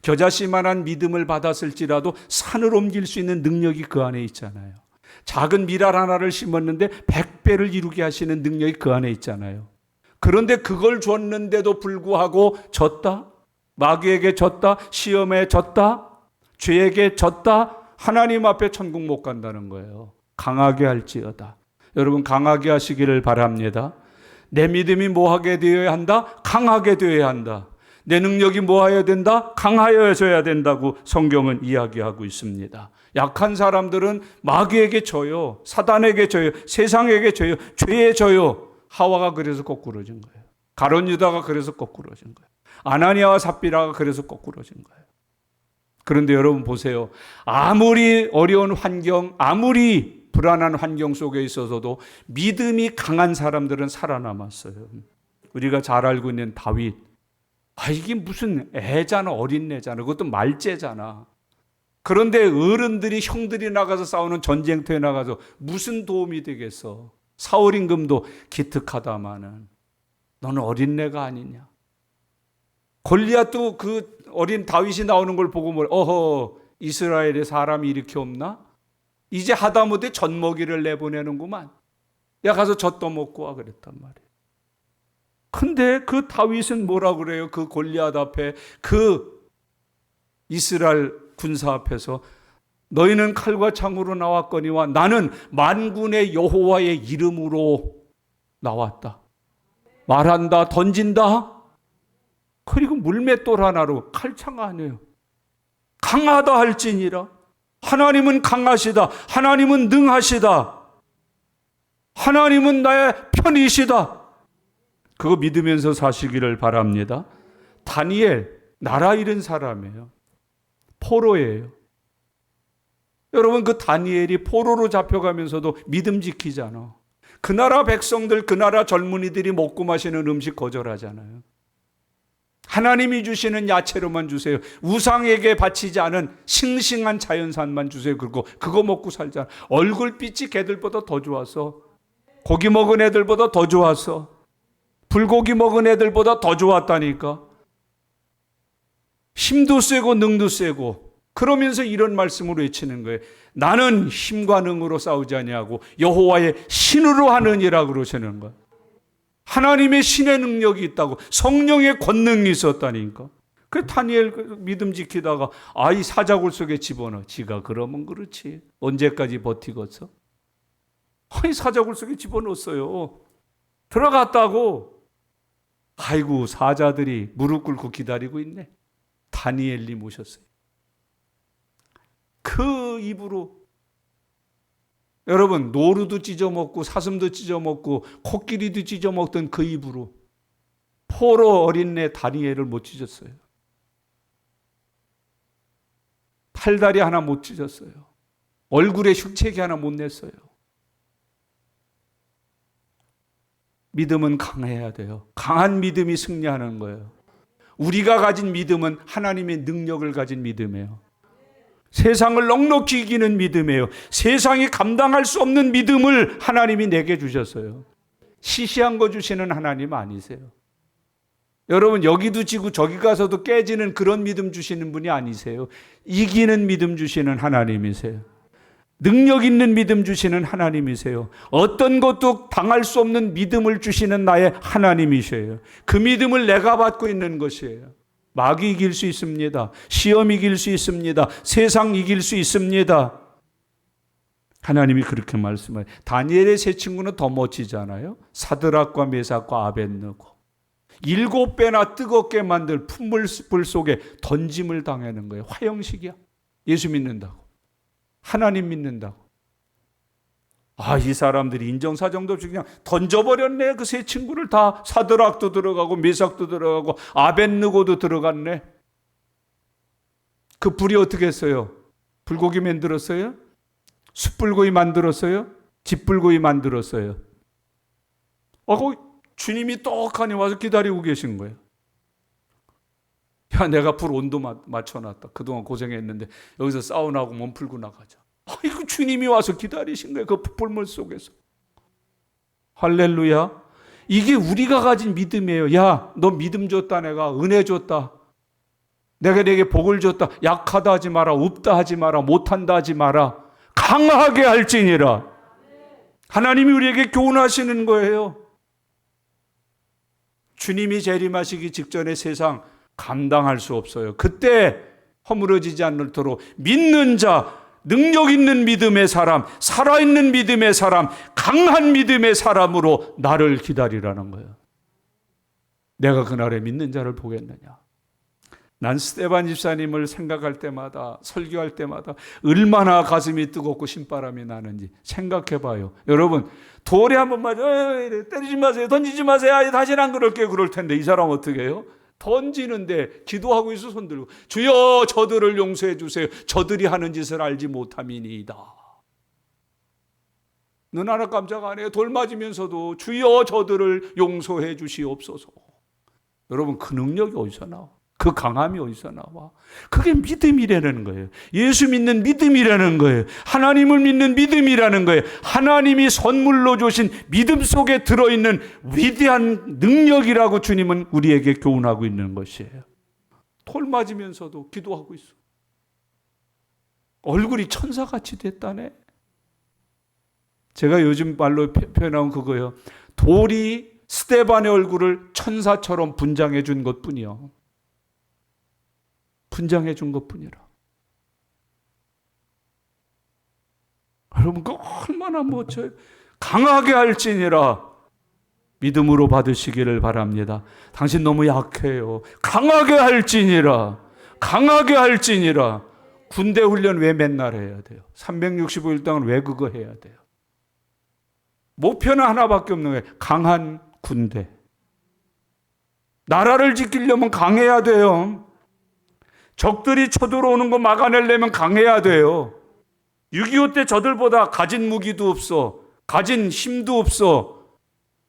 겨자씨만한 믿음을 받았을지라도 산을 옮길 수 있는 능력이 그 안에 있잖아요. 작은 밀알 하나를 심었는데 100배를 이루게 하시는 능력이 그 안에 있잖아요. 그런데 그걸 줬는데도 불구하고 졌다? 마귀에게 졌다? 시험에 졌다? 죄에게 졌다? 하나님 앞에 천국 못 간다는 거예요. 강하게 할지어다. 여러분, 강하게 하시기를 바랍니다. 내 믿음이 뭐하게 되어야 한다? 강하게 되어야 한다. 내 능력이 뭐하여야 된다? 강하여져야 된다고 성경은 이야기하고 있습니다. 약한 사람들은 마귀에게 져요. 사단에게 져요. 세상에게 져요. 죄에 져요. 하와가 그래서 거꾸러진 거예요. 가룟 유다가 그래서 거꾸러진 거예요. 아나니아와 삽비라가 그래서 거꾸러진 거예요. 그런데 여러분 보세요. 아무리 어려운 환경, 아무리 불안한 환경 속에 있어서도 믿음이 강한 사람들은 살아남았어요. 우리가 잘 알고 있는 다윗. 이게 무슨 애잖아, 어린애잖아. 그것도 말째잖아. 그런데 어른들이, 형들이 나가서 싸우는 전쟁터에 나가서 무슨 도움이 되겠어. 사울 임금도 기특하다마는 너는 어린애가 아니냐. 골리앗도 그 어린 다윗이 나오는 걸 보고 어허, 이스라엘에 사람이 이렇게 없나? 이제 하다못해 젖먹이를 내보내는구만. 야, 가서 젖 떠먹고 와 그랬단 말이에요. 근데 그 다윗은 뭐라 그래요? 그 골리앗 앞에, 그 이스라엘 군사 앞에서 너희는 칼과 창으로 나왔거니와 나는 만군의 여호와의 이름으로 나왔다. 말한다, 던진다. 그리고 물맷돌 하나로, 칼창 아니에요. 강하다 할지니라. 하나님은 강하시다. 하나님은 능하시다. 하나님은 나의 편이시다. 그거 믿으면서 사시기를 바랍니다. 다니엘, 나라 잃은 사람이에요. 포로예요. 여러분, 그 다니엘이 포로로 잡혀가면서도 믿음 지키잖아. 그 나라 백성들, 그 나라 젊은이들이 먹고 마시는 음식 거절하잖아요. 하나님이 주시는 야채로만 주세요. 우상에게 바치지 않은 싱싱한 자연산만 주세요. 그리고 그거 먹고 살자. 얼굴빛이 걔들보다 더 좋았어. 고기 먹은 애들보다 더 좋았어. 불고기 먹은 애들보다 더 좋았다니까. 힘도 세고 능도 세고. 그러면서 이런 말씀으로 외치는 거예요. 나는 힘과 능으로 싸우지 아니하고 여호와의 신으로 하느니라 그러시는 거예요. 하나님의 신의 능력이 있다고, 성령의 권능이 있었다니까. 그 다니엘 믿음 지키다가 이 사자굴 속에 집어넣어. 지가 그러면 그렇지. 언제까지 버티겠어? 사자굴 속에 집어넣었어요. 들어갔다고. 아이고, 사자들이 무릎 꿇고 기다리고 있네. 다니엘님 오셨어요. 그 입으로, 여러분, 노루도 찢어먹고 사슴도 찢어먹고 코끼리도 찢어먹던 그 입으로 포로 어린애 다니엘을 못 찢었어요. 팔다리 하나 못 찢었어요. 얼굴에 흉책이 하나 못 냈어요. 믿음은 강해야 돼요. 강한 믿음이 승리하는 거예요. 우리가 가진 믿음은 하나님의 능력을 가진 믿음이에요. 세상을 넉넉히 이기는 믿음이에요. 세상이 감당할 수 없는 믿음을 하나님이 내게 주셨어요. 시시한 거 주시는 하나님 아니세요. 여러분 여기도 지고 저기 가서도 깨지는 그런 믿음 주시는 분이 아니세요. 이기는 믿음 주시는 하나님이세요. 능력 있는 믿음 주시는 하나님이세요. 어떤 것도 당할 수 없는 믿음을 주시는 나의 하나님이세요. 그 믿음을 내가 받고 있는 것이에요. 마귀 이길 수 있습니다. 시험 이길 수 있습니다. 세상 이길 수 있습니다. 하나님이 그렇게 말씀해요. 다니엘의 세 친구는 더 멋지잖아요. 사드락과 메삭과 아벳느고 7배나 뜨겁게 만들 풀물 속에 던짐을 당하는 거예요. 화형식이야. 예수 믿는다고. 하나님 믿는다고. 이 사람들이 인정사정도 없이 그냥 던져버렸네. 그 세 친구를 다. 사드락도 들어가고 메삭도 들어가고 아벳느고도 들어갔네. 그 불이 어떻게 했어요? 불고기 만들었어요? 숯불고기 만들었어요? 집불고기 만들었어요? 거기 주님이 떡하니 와서 기다리고 계신 거예요. 야, 내가 불 온도 맞춰놨다. 그동안 고생했는데 여기서 사우나하고 몸 풀고 나가자. 이거 주님이 와서 기다리신 거예요. 그 불물 속에서. 할렐루야. 이게 우리가 가진 믿음이에요. 야, 너 믿음 줬다. 내가 은혜 줬다. 내가 내게 복을 줬다. 약하다 하지 마라. 없다 하지 마라. 못한다 하지 마라. 강하게 할지니라. 하나님이 우리에게 교훈하시는 거예요. 주님이 재림하시기 직전에 세상 감당할 수 없어요. 그때 허물어지지 않도록 믿는 자, 능력 있는 믿음의 사람, 살아있는 믿음의 사람, 강한 믿음의 사람으로 나를 기다리라는 거예요. 내가 그날에 믿는 자를 보겠느냐. 난 스데반 집사님을 생각할 때마다, 설교할 때마다 얼마나 가슴이 뜨겁고 신바람이 나는지 생각해 봐요. 여러분, 돌에 한 번 맞아, 때리지 마세요, 던지지 마세요, 다시는 안 그럴게요. 그럴 텐데 이 사람 어떻게 해요? 던지는데 기도하고 있어. 손 들고 주여 저들을 용서해 주세요. 저들이 하는 짓을 알지 못함이니이다. 눈 하나 깜짝 안 해요. 돌 맞으면서도 주여 저들을 용서해 주시옵소서. 여러분, 그 능력이 어디서 나와? 그 강함이 어디서 나와? 그게 믿음이라는 거예요. 예수 믿는 믿음이라는 거예요. 하나님을 믿는 믿음이라는 거예요. 하나님이 선물로 주신 믿음 속에 들어있는 위대한 능력이라고 주님은 우리에게 교훈하고 있는 것이에요. 돌 맞으면서도 기도하고 있어. 얼굴이 천사같이 됐다네. 제가 요즘 말로 표현한 그거예요. 돌이 스데반의 얼굴을 천사처럼 분장해 준 것뿐이요. 분장해 준 것뿐이라. 여러분, 그 얼마나 멋져요. 강하게 할지니라. 믿음으로 받으시기를 바랍니다. 당신 너무 약해요. 강하게 할지니라. 강하게 할지니라. 군대 훈련 왜 맨날 해야 돼요? 365일 동안 왜 그거 해야 돼요? 목표는 하나밖에 없는 거예요. 강한 군대. 나라를 지키려면 강해야 돼요. 적들이 쳐들어오는 거 막아내려면 강해야 돼요. 6.25 때 저들보다 가진 무기도 없어. 가진 힘도 없어.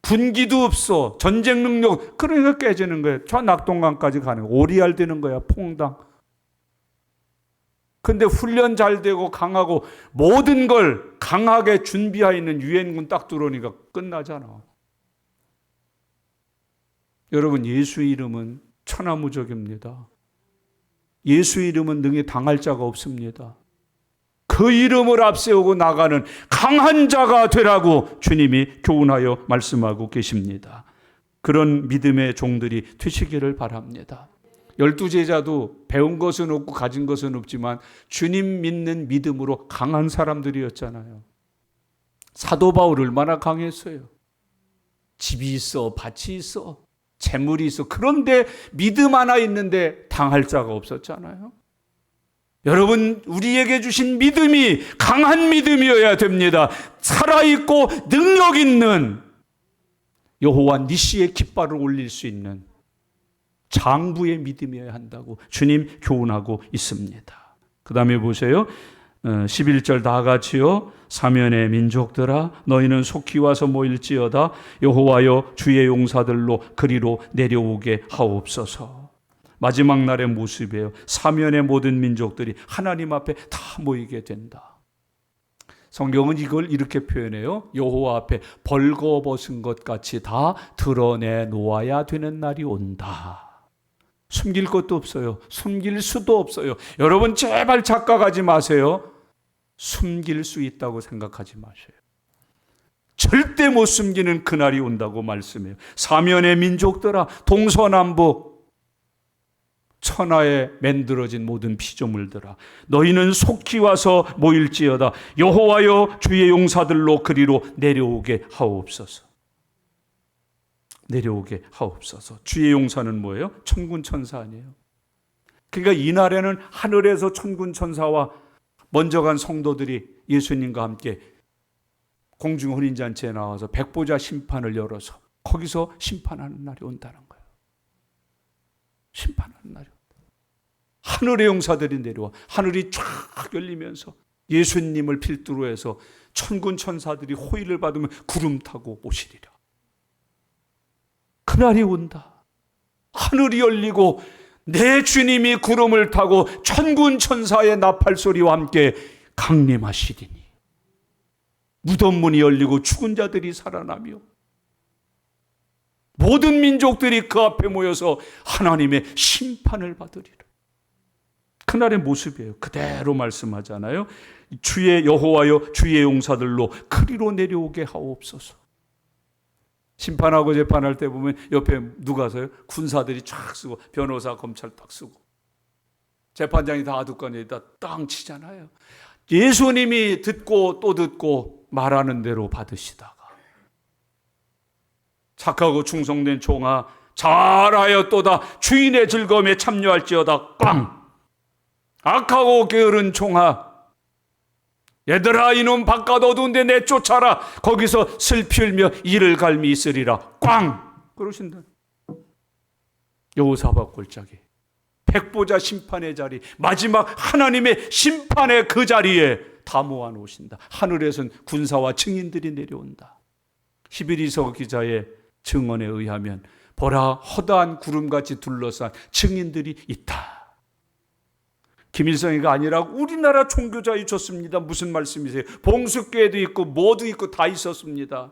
군기도 없어. 전쟁 능력. 그러니까 깨지는 거예요. 저 낙동강까지 가는 거예요. 오리알 되는 거야. 퐁당. 근데 훈련 잘 되고 강하고 모든 걸 강하게 준비하여 있는 유엔군 딱 들어오니까 끝나잖아. 여러분, 예수 이름은 천하무적입니다. 예수 이름은 능히 당할 자가 없습니다. 그 이름을 앞세우고 나가는 강한 자가 되라고 주님이 교훈하여 말씀하고 계십니다. 그런 믿음의 종들이 되시기를 바랍니다. 12제자도 배운 것은 없고 가진 것은 없지만 주님 믿는 믿음으로 강한 사람들이었잖아요. 사도 바울 얼마나 강했어요. 집이 있어, 밭이 있어, 재물이 있어. 그런데 믿음 하나 있는데 당할 자가 없었잖아요. 여러분, 우리에게 주신 믿음이 강한 믿음이어야 됩니다. 살아있고 능력 있는 여호와 니시의 깃발을 올릴 수 있는 장부의 믿음이어야 한다고 주님 교훈하고 있습니다. 그 다음에 보세요. 11절 다 같이요. 사면의 민족들아 너희는 속히 와서 모일지어다. 여호와여 주의 용사들로 그리로 내려오게 하옵소서. 마지막 날의 모습이에요. 사면의 모든 민족들이 하나님 앞에 다 모이게 된다. 성경은 이걸 이렇게 표현해요. 여호와 앞에 벌거벗은 것 같이 다 드러내 놓아야 되는 날이 온다. 숨길 것도 없어요. 숨길 수도 없어요. 여러분 제발 착각하지 마세요. 숨길 수 있다고 생각하지 마세요. 절대 못 숨기는 그날이 온다고 말씀해요. 사면의 민족들아, 동서남북 천하에 만들어진 모든 피조물들아, 너희는 속히 와서 모일지어다. 여호와여, 주의 용사들로 그리로 내려오게 하옵소서. 내려오게 하옵소서. 주의 용사는 뭐예요? 천군 천사 아니에요? 그러니까 이날에는 하늘에서 천군 천사와 먼저 간 성도들이 예수님과 함께 공중 혼인잔치에 나와서 백보자 심판을 열어서 거기서 심판하는 날이 온다는 거예요. 심판하는 날이 온다. 하늘의 용사들이 내려와 하늘이 쫙 열리면서 예수님을 필두로 해서 천군 천사들이 호의를 받으면 구름 타고 오시리라. 그날이 온다. 하늘이 열리고 내 주님이 구름을 타고 천군 천사의 나팔 소리와 함께 강림하시리니 무덤 문이 열리고 죽은 자들이 살아나며 모든 민족들이 그 앞에 모여서 하나님의 심판을 받으리라. 그날의 모습이에요. 그대로 말씀하잖아요. 주의 여호와여, 주의 용사들로 그리로 내려오게 하옵소서. 심판하고 재판할 때 보면 옆에 누가 서요? 군사들이 쫙 쓰고 변호사, 검찰 딱 쓰고 재판장이 다 아두까지다 땅 치잖아요. 예수님이 듣고 또 듣고 말하는 대로 받으시다가 착하고 충성된 종아 잘하였도다. 주인의 즐거움에 참여할지어다. 꽝! 악하고 게으른 종아 얘들아 이놈 바깥 어두운데 내쫓아라. 거기서 슬피 울며 이를 갈미 있으리라. 꽝! 그러신다. 여호사밧 골짜기 백보자 심판의 자리, 마지막 하나님의 심판의 그 자리에 다 모아놓으신다. 하늘에선 군사와 증인들이 내려온다. 히브리서 기자의 증언에 의하면 보라 허다한 구름같이 둘러싼 증인들이 있다. 김일성이가 아니라 우리나라 종교자유 좋습니다. 무슨 말씀이세요? 봉숙교회도 있고 뭐도 있고 다 있었습니다.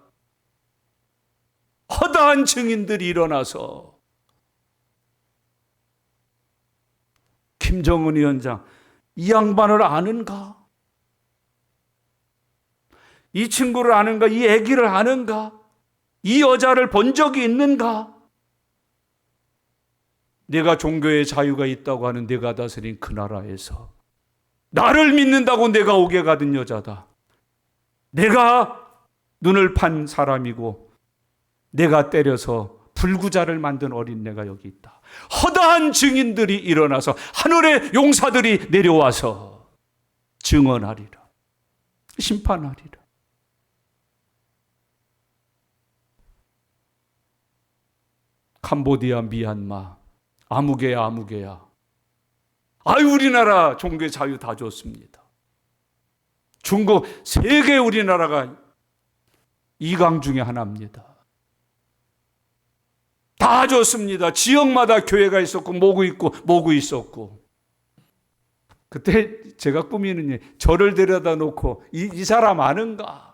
허다한 증인들이 일어나서 김정은 위원장 이 양반을 아는가? 이 친구를 아는가? 이 애기를 아는가? 이 여자를 본 적이 있는가? 내가 종교의 자유가 있다고 하는 내가 다스린 그 나라에서 나를 믿는다고 내가 옥에 가든 여자다. 내가 눈을 판 사람이고 내가 때려서 불구자를 만든 어린애가 여기 있다. 허다한 증인들이 일어나서 하늘의 용사들이 내려와서 증언하리라. 심판하리라. 캄보디아, 미얀마, 아무개야, 아무개야. 아유, 우리나라 종교 자유 다 줬습니다. 중국, 세계 우리나라가 이강 중에 하나입니다. 다 줬습니다. 지역마다 교회가 있었고, 모구 있었고. 그때 제가 꾸미는 저를 데려다 놓고, 이 사람 아는가?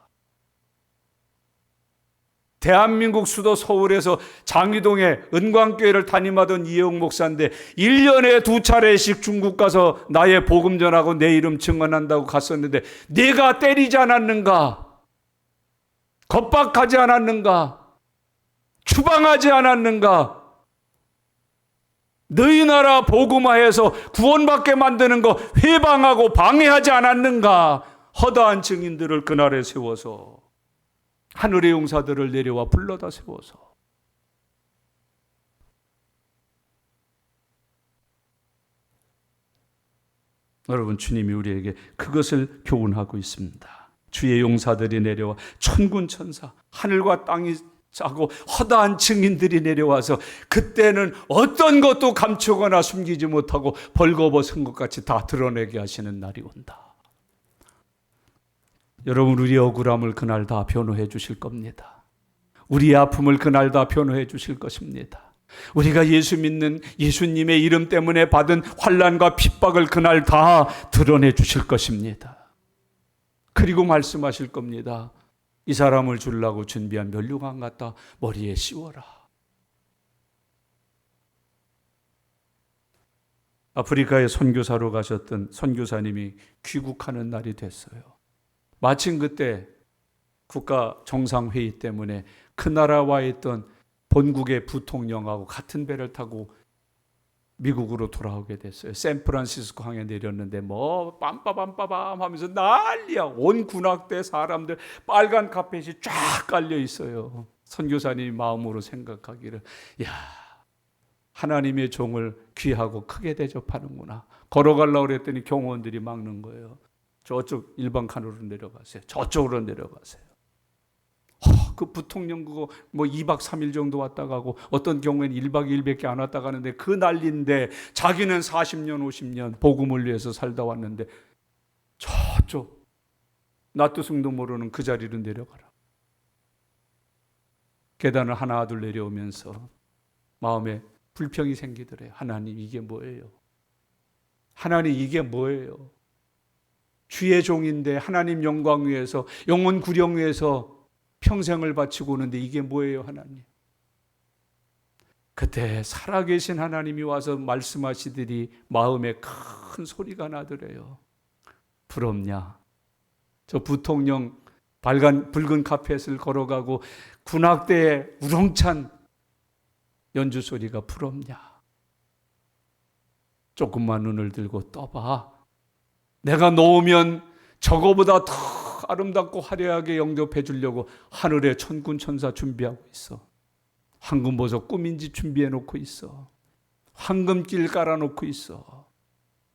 대한민국 수도 서울에서 장위동에 은광교회를 담임하던 이혜웅 목사인데 1년에 2차례씩 중국 가서 나의 복음 전하고 내 이름 증언한다고 갔었는데 내가 때리지 않았는가? 겁박하지 않았는가? 추방하지 않았는가? 너희 나라 복음화해서 구원받게 만드는 거 회방하고 방해하지 않았는가? 허다한 증인들을 그날에 세워서 하늘의 용사들을 내려와 불러다 세워서 여러분, 주님이 우리에게 그것을 교훈하고 있습니다. 주의 용사들이 내려와 천군 천사, 하늘과 땅이 짜고 허다한 증인들이 내려와서 그때는 어떤 것도 감추거나 숨기지 못하고 벌거벗은 것 같이 다 드러내게 하시는 날이 온다. 여러분, 우리의 억울함을 그날 다 변호해 주실 겁니다. 우리의 아픔을 그날 다 변호해 주실 것입니다. 우리가 예수 믿는 예수님의 이름 때문에 받은 환난과 핍박을 그날 다 드러내 주실 것입니다. 그리고 말씀하실 겁니다. 이 사람을 주려고 준비한 면류관 갖다 머리에 씌워라. 아프리카에 선교사로 가셨던 선교사님이 귀국하는 날이 됐어요. 마침 그때 국가 정상회의 때문에 그 나라와 있던 본국의 부통령하고 같은 배를 타고 미국으로 돌아오게 됐어요. 샌프란시스코 항에 내렸는데 뭐 빰빠밤빠밤 하면서 난리야. 온 군악대 사람들 빨간 카펫이 쫙 깔려 있어요. 선교사님이 마음으로 생각하기를, 야, 하나님의 종을 귀하고 크게 대접하는구나. 걸어가려고 그랬더니 경호원들이 막는 거예요. 저쪽 일반 칸으로 내려가세요. 저쪽으로 내려가세요. 그 부통령 그거 뭐 2박 3일 정도 왔다 가고 어떤 경우에는 1박 2일밖에 안 왔다 가는데 그 난리인데 자기는 40년 50년 복음을 위해서 살다 왔는데 저쪽 나 뜻도 모르는 그 자리로 내려가라. 계단을 하나 둘 내려오면서 마음에 불평이 생기더래요. 하나님 이게 뭐예요? 하나님 이게 뭐예요? 주의 종인데 하나님 영광 위해서 영혼 구령 위해서 평생을 바치고 오는데 이게 뭐예요, 하나님? 그때 살아계신 하나님이 와서 말씀하시더니 마음에 큰 소리가 나더래요. 부럽냐? 저 부통령 붉은 카펫을 걸어가고 군악대에 우렁찬 연주 소리가 부럽냐? 조금만 눈을 들고 떠봐. 내가 놓으면 저거보다 더 아름답고 화려하게 영접해 주려고 하늘에 천군 천사 준비하고 있어. 황금보석 꿈인지 준비해 놓고 있어. 황금길 깔아 놓고 있어.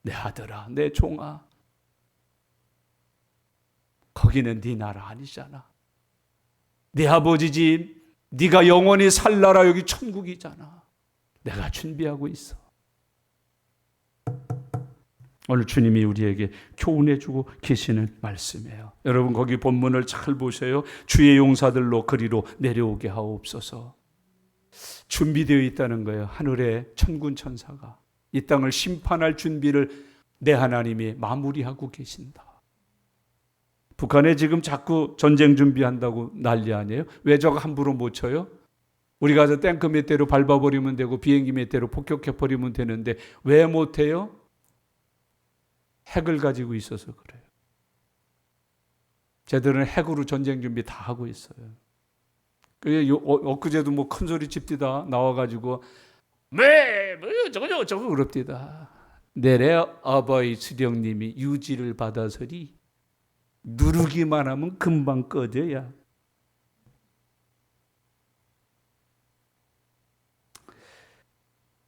내 아들아, 내 종아. 거기는 네 나라 아니잖아. 네 아버지 집, 네가 영원히 살 나라 여기 천국이잖아. 내가 준비하고 있어. 오늘 주님이 우리에게 교훈해주고 계시는 말씀이에요. 여러분 거기 본문을 잘 보세요. 주의 용사들로 그리로 내려오게 하옵소서. 준비되어 있다는 거예요. 하늘의 천군 천사가 이 땅을 심판할 준비를 내 하나님이 마무리하고 계신다. 북한에 지금 자꾸 전쟁 준비한다고 난리 아니에요? 왜 저거 함부로 못 쳐요? 우리가 저 탱크 몇 대로 밟아버리면 되고 비행기 몇 대로 폭격해버리면 되는데 왜 못해요? 핵을 가지고 있어서 그래요. 쟤들은 핵으로 전쟁 준비 다 하고 있어요. 엊그제도 뭐 큰 소리 칩디다 나와가지고 저거 그럽디다. 내래 아바이 수령님이 유지를 받아서리 누르기만 하면 금방 꺼져야.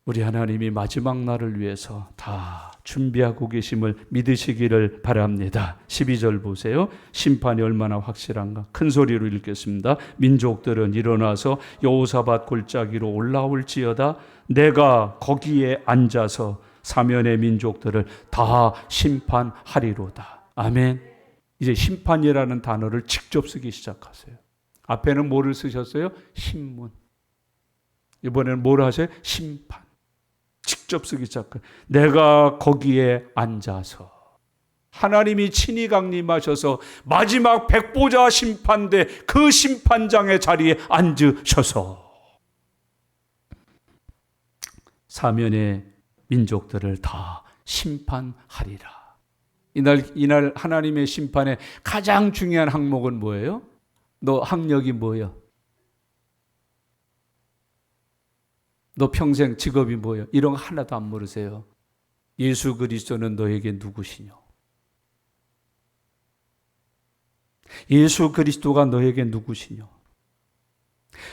우리 하나님이 마지막 날을 위해서 다 준비하고 계심을 믿으시기를 바랍니다. 12절 보세요. 심판이 얼마나 확실한가. 큰 소리로 읽겠습니다. 민족들은 일어나서 여호사밧 골짜기로 올라올지어다. 내가 거기에 앉아서 사면의 민족들을 다 심판하리로다. 아멘. 이제 심판이라는 단어를 직접 쓰기 시작하세요. 앞에는 뭐를 쓰셨어요? 신문. 이번에는 뭘 하세요? 심판. 직접 쓰기 시작해요. 내가 거기에 앉아서 하나님이 친히 강림하셔서 마지막 백보자 심판대 그 심판장의 자리에 앉으셔서 사면의 민족들을 다 심판하리라. 이날 하나님의 심판의 가장 중요한 항목은 뭐예요? 너 학력이 뭐예요? 너 평생 직업이 뭐예요? 이런 거 하나도 안 물으세요. 예수 그리스도는 너에게 누구시냐? 예수 그리스도가 너에게 누구시냐?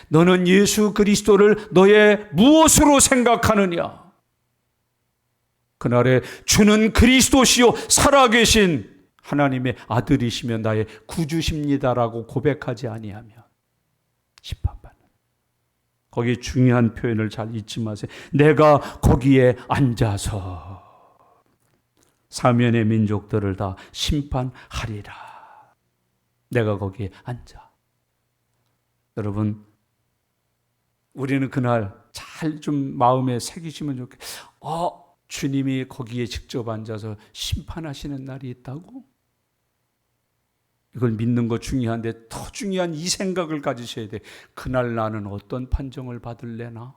너는 예수 그리스도를 너의 무엇으로 생각하느냐? 그날에 주는 그리스도시요 살아계신 하나님의 아들이시며 나의 구주십니다라고 고백하지 아니하면 심판받는. 거기 중요한 표현을 잘 잊지 마세요. 내가 거기에 앉아서 사면의 민족들을 다 심판하리라. 내가 거기에 앉아. 여러분, 우리는 그날 잘 좀 마음에 새기시면 좋겠어요. 주님이 거기에 직접 앉아서 심판하시는 날이 있다고? 이걸 믿는 거 중요한데 더 중요한 이 생각을 가지셔야 돼. 그날 나는 어떤 판정을 받을래나?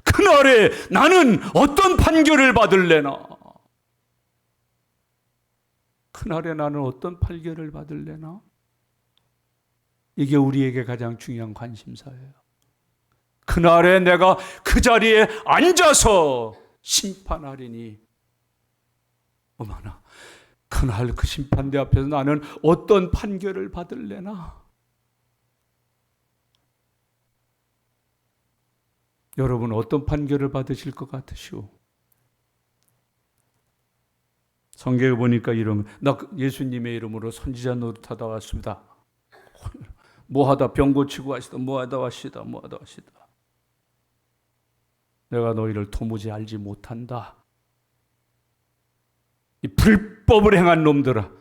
그날에 나는 어떤 판결을 받을래나? 그날에 나는 어떤 판결을 받을래나? 이게 우리에게 가장 중요한 관심사예요. 그날에 내가 그 자리에 앉아서 심판하리니 어머나, 그날 그 심판대 앞에서 나는 어떤 판결을 받을래나? 여러분 어떤 판결을 받으실 것 같으시오? 성경에 보니까 나 예수님의 이름으로 선지자 노릇하다 왔습니다. 뭐하다 병 고치고 하시다 뭐하다 왔시다. 내가 너희를 도무지 알지 못한다. 이 불법을 행한 놈들아,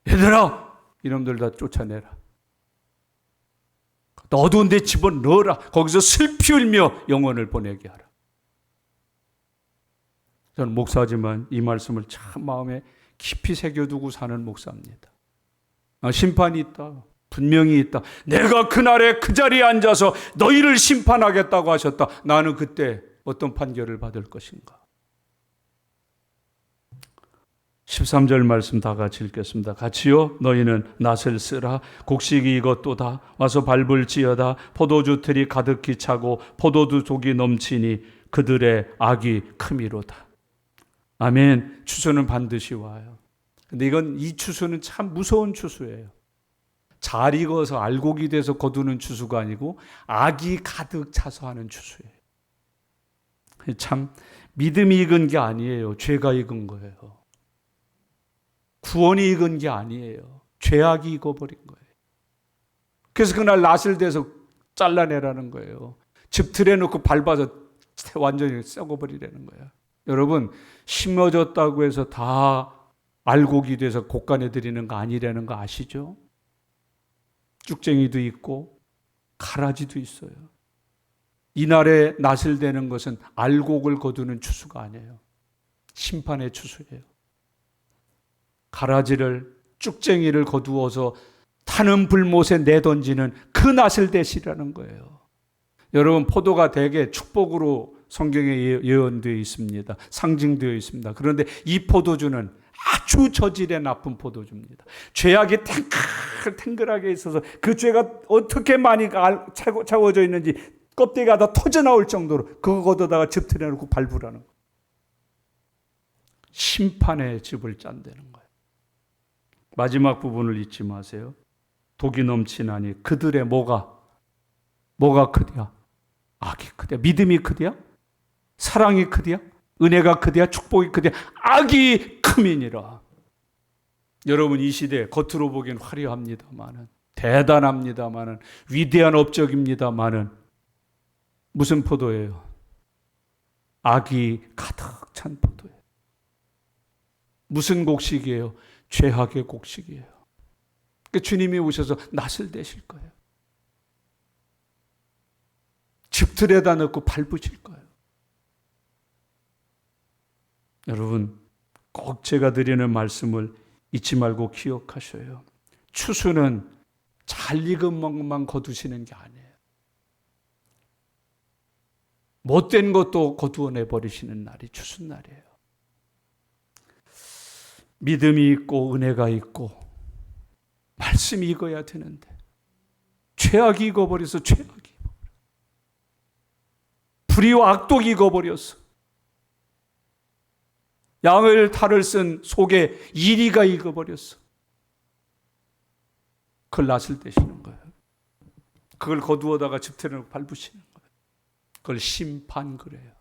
얘들아, 이놈들 다 쫓아내라. 어두운 데 집어넣어라. 거기서 슬피 울며 영혼을 보내게 하라. 저는 목사지만 이 말씀을 참 마음에 깊이 새겨두고 사는 목사입니다. 심판이 있다. 분명히 있다. 내가 그날에 그 자리에 앉아서 너희를 심판하겠다고 하셨다. 나는 그때 어떤 판결을 받을 것인가? 13절 말씀 다 같이 읽겠습니다. 같이요. 너희는 낫을 쓰라. 곡식이 익었도다. 와서 밟을지어다. 포도주 틀이 가득히 차고 포도주 독이 넘치니 그들의 악이 크미로다. 아멘. 추수는 반드시 와요. 근데 이 추수는 참 무서운 추수예요. 잘 익어서 알곡이 돼서 거두는 추수가 아니고 악이 가득 차서 하는 추수예요. 참 믿음이 익은 게 아니에요. 죄가 익은 거예요. 구원이 익은 게 아니에요. 죄악이 익어버린 거예요. 그래서 그날 낫을 대서 잘라내라는 거예요. 즙틀에 놓고 밟아서 완전히 썩어버리라는 거예요. 여러분, 심어졌다고 해서 다 알곡이 돼서 곡간에 들이는 거 아니라는 거 아시죠? 쭉쟁이도 있고 가라지도 있어요. 이날에 낫을 대는 것은 알곡을 거두는 추수가 아니에요. 심판의 추수예요. 가라지를, 쭉쟁이를 거두어서 타는 불못에 내던지는 그 낫을 대시라는 거예요. 여러분, 포도가 대개 축복으로 성경에 예언되어 있습니다. 상징되어 있습니다. 그런데 이 포도주는 아주 저질의 나쁜 포도주입니다. 죄악이 탱글탱글하게 있어서 그 죄가 어떻게 많이 차고져 있는지 껍데기가 다 터져나올 정도로 그거 걷어다가 즙틀에 놓고 밟으라는 거예요. 심판의 즙을 짠다는 거예요. 마지막 부분을 잊지 마세요. 독이 넘치나니 그들의 뭐가 크디야? 악이 크디야? 믿음이 크디야? 사랑이 크디야? 은혜가 크디야? 축복이 크디야? 악이 크민이라. 여러분, 이 시대 겉으로 보기엔 화려합니다마는, 대단합니다마는, 위대한 업적입니다마는 무슨 포도예요? 악이 가득 찬 포도예요. 무슨 곡식이에요? 죄악의 곡식이에요. 그러니까 주님이 오셔서 낫을 대실 거예요. 즙틀에다 넣고 밟으실 거예요. 여러분, 꼭 제가 드리는 말씀을 잊지 말고 기억하셔요. 추수는 잘 익은 것만 거두시는 게 아니에요. 못된 것도 거두어내 버리시는 날이 추수날이에요. 믿음이 있고 은혜가 있고 말씀이 익어야 되는데 죄악이 익어버려서 죄악이 불의와 악독이 익어버렸어. 양을 탈을 쓴 속에 이리가 익어버렸어. 그걸 낫을 대시는 거예요. 그걸 거두어다가 즙틀에 밟으시는 거예요. 그걸 심판 그래요.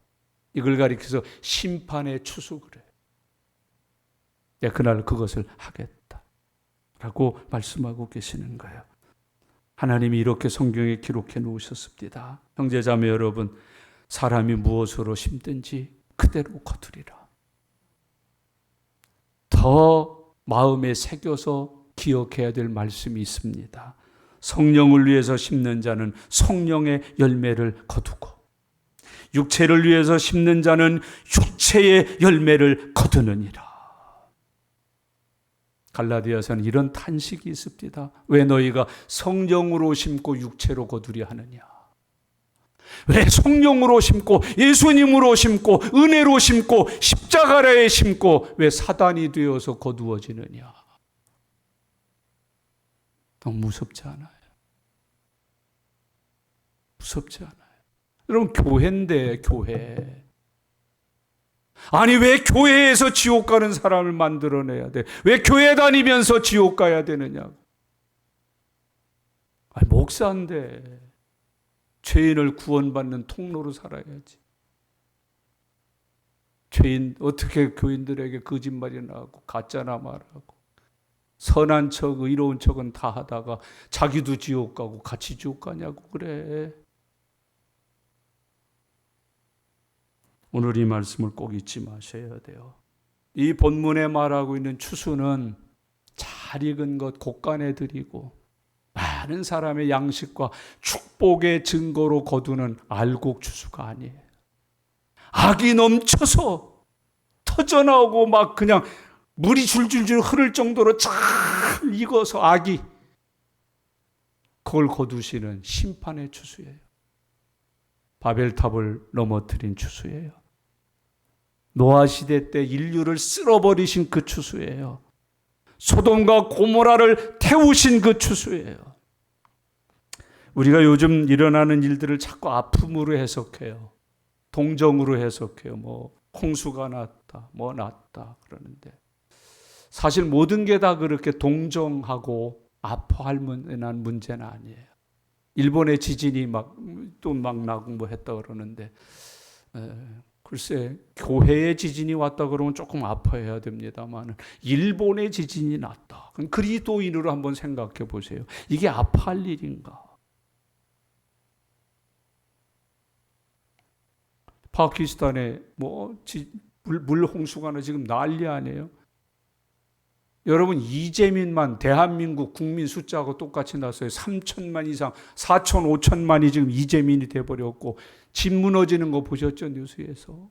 이걸 가리켜서 심판의 추수 그래요. 그날 그것을 하겠다라고 말씀하고 계시는 거예요. 하나님이 이렇게 성경에 기록해 놓으셨습니다. 형제자매 여러분, 사람이 무엇으로 심든지 그대로 거두리라. 더 마음에 새겨서 기억해야 될 말씀이 있습니다. 성령을 위해서 심는 자는 성령의 열매를 거두고, 육체를 위해서 심는 자는 육체의 열매를 거두느니라. 갈라디아서는 이런 탄식이 있습니다. 왜 너희가 성령으로 심고 육체로 거두려 하느냐? 왜 성령으로 심고 예수님으로 심고 은혜로 심고 십자가에 심고 왜 사단이 되어서 거두어지느냐? 너무 무섭지 않아요? 무섭지 않아요? 여러분, 교회인데, 교회. 아니, 왜 교회에서 지옥 가는 사람을 만들어내야 돼? 왜 교회 다니면서 지옥 가야 되느냐고. 아니, 목사인데 죄인을 구원받는 통로로 살아야지. 죄인, 어떻게 교인들에게 거짓말이나 하고 가짜나 말하고 선한 척, 의로운 척은 다 하다가 자기도 지옥 가고 같이 지옥 가냐고 그래. 오늘 이 말씀을 꼭 잊지 마셔야 돼요. 이 본문에 말하고 있는 추수는 잘 익은 것 곳간에 드리고 많은 사람의 양식과 축복의 증거로 거두는 알곡 추수가 아니에요. 악이 넘쳐서 터져나오고 막 그냥 물이 줄줄줄 흐를 정도로 잘 익어서 악이 그걸 거두시는 심판의 추수예요. 바벨탑을 넘어뜨린 추수예요. 노아 시대 때 인류를 쓸어버리신 그 추수예요. 소돔과 고모라를 태우신 그 추수예요. 우리가 요즘 일어나는 일들을 자꾸 아픔으로 해석해요. 동정으로 해석해요. 뭐 홍수가 났다, 뭐 났다 그러는데 사실 모든 게 다 그렇게 동정하고 아파할 만한 문제는 아니에요. 일본의 지진이 또 막 나고 뭐 했다 그러는데 글쎄 교회의 지진이 왔다 그러면 조금 아파해야 됩니다만 일본의 지진이 났다. 그럼 그리스도인으로 한번 생각해 보세요. 이게 아파할 일인가? 파키스탄에 물 홍수가 나 지금 난리 아니에요. 여러분 이재민만 대한민국 국민 숫자하고 똑같이 났어요. 3천만 이상, 4천, 5천만이 지금 이재민이 돼버렸고 집 무너지는 거 보셨죠? 뉴스에서.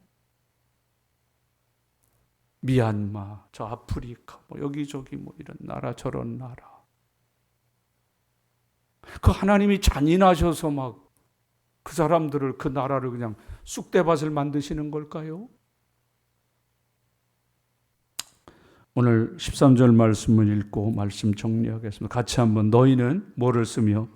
미얀마, 저 아프리카, 뭐 여기저기 뭐 이런 나라 저런 나라. 그 하나님이 잔인하셔서 막 그 사람들을 그 나라를 그냥 쑥대밭을 만드시는 걸까요? 오늘 13절 말씀을 읽고 말씀 정리하겠습니다. 같이 한번 너희는 뭐를 쓰며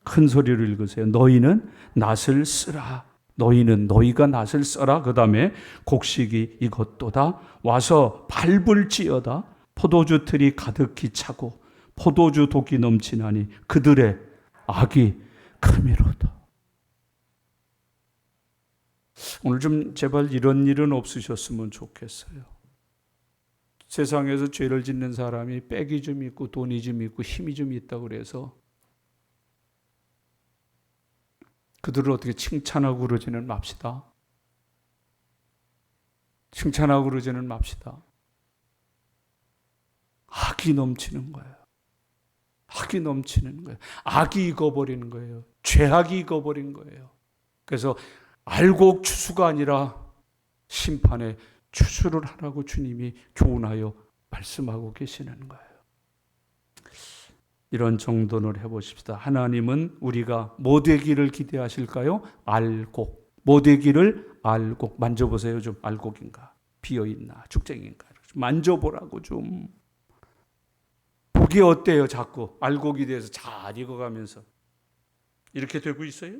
큰 소리로 읽으세요. 너희는 낫을 쓰라. 너희는 너희가 낫을 써라. 그 다음에 곡식이 이것도다. 와서 밟을지어다. 포도주 틀이 가득히 차고 포도주 독이 넘치나니 그들의 악이 크미로다. 오늘 좀 제발 이런 일은 없으셨으면 좋겠어요. 세상에서 죄를 짓는 사람이 빽이 좀 있고 돈이 좀 있고 힘이 좀 있다고 그래서 그들을 어떻게 칭찬하고 그러지는 맙시다. 칭찬하고 그러지는 맙시다. 악이 넘치는 거예요. 악이 넘치는 거예요. 악이 익어버리는 거예요. 죄악이 익어버린 거예요. 그래서 알곡 추수가 아니라 심판의 추수를 하라고 주님이 교훈하여 말씀하고 계시는 거예요. 이런 정도는 해보십시다. 하나님은 우리가 뭐 되기를 기대하실까요? 알곡. 뭐 되기를? 알곡. 만져보세요. 좀 알곡인가? 비어있나? 죽쟁인가? 만져보라고 좀. 보기 어때요? 자꾸 알곡이 돼서 잘 익어가면서 이렇게 되고 있어요?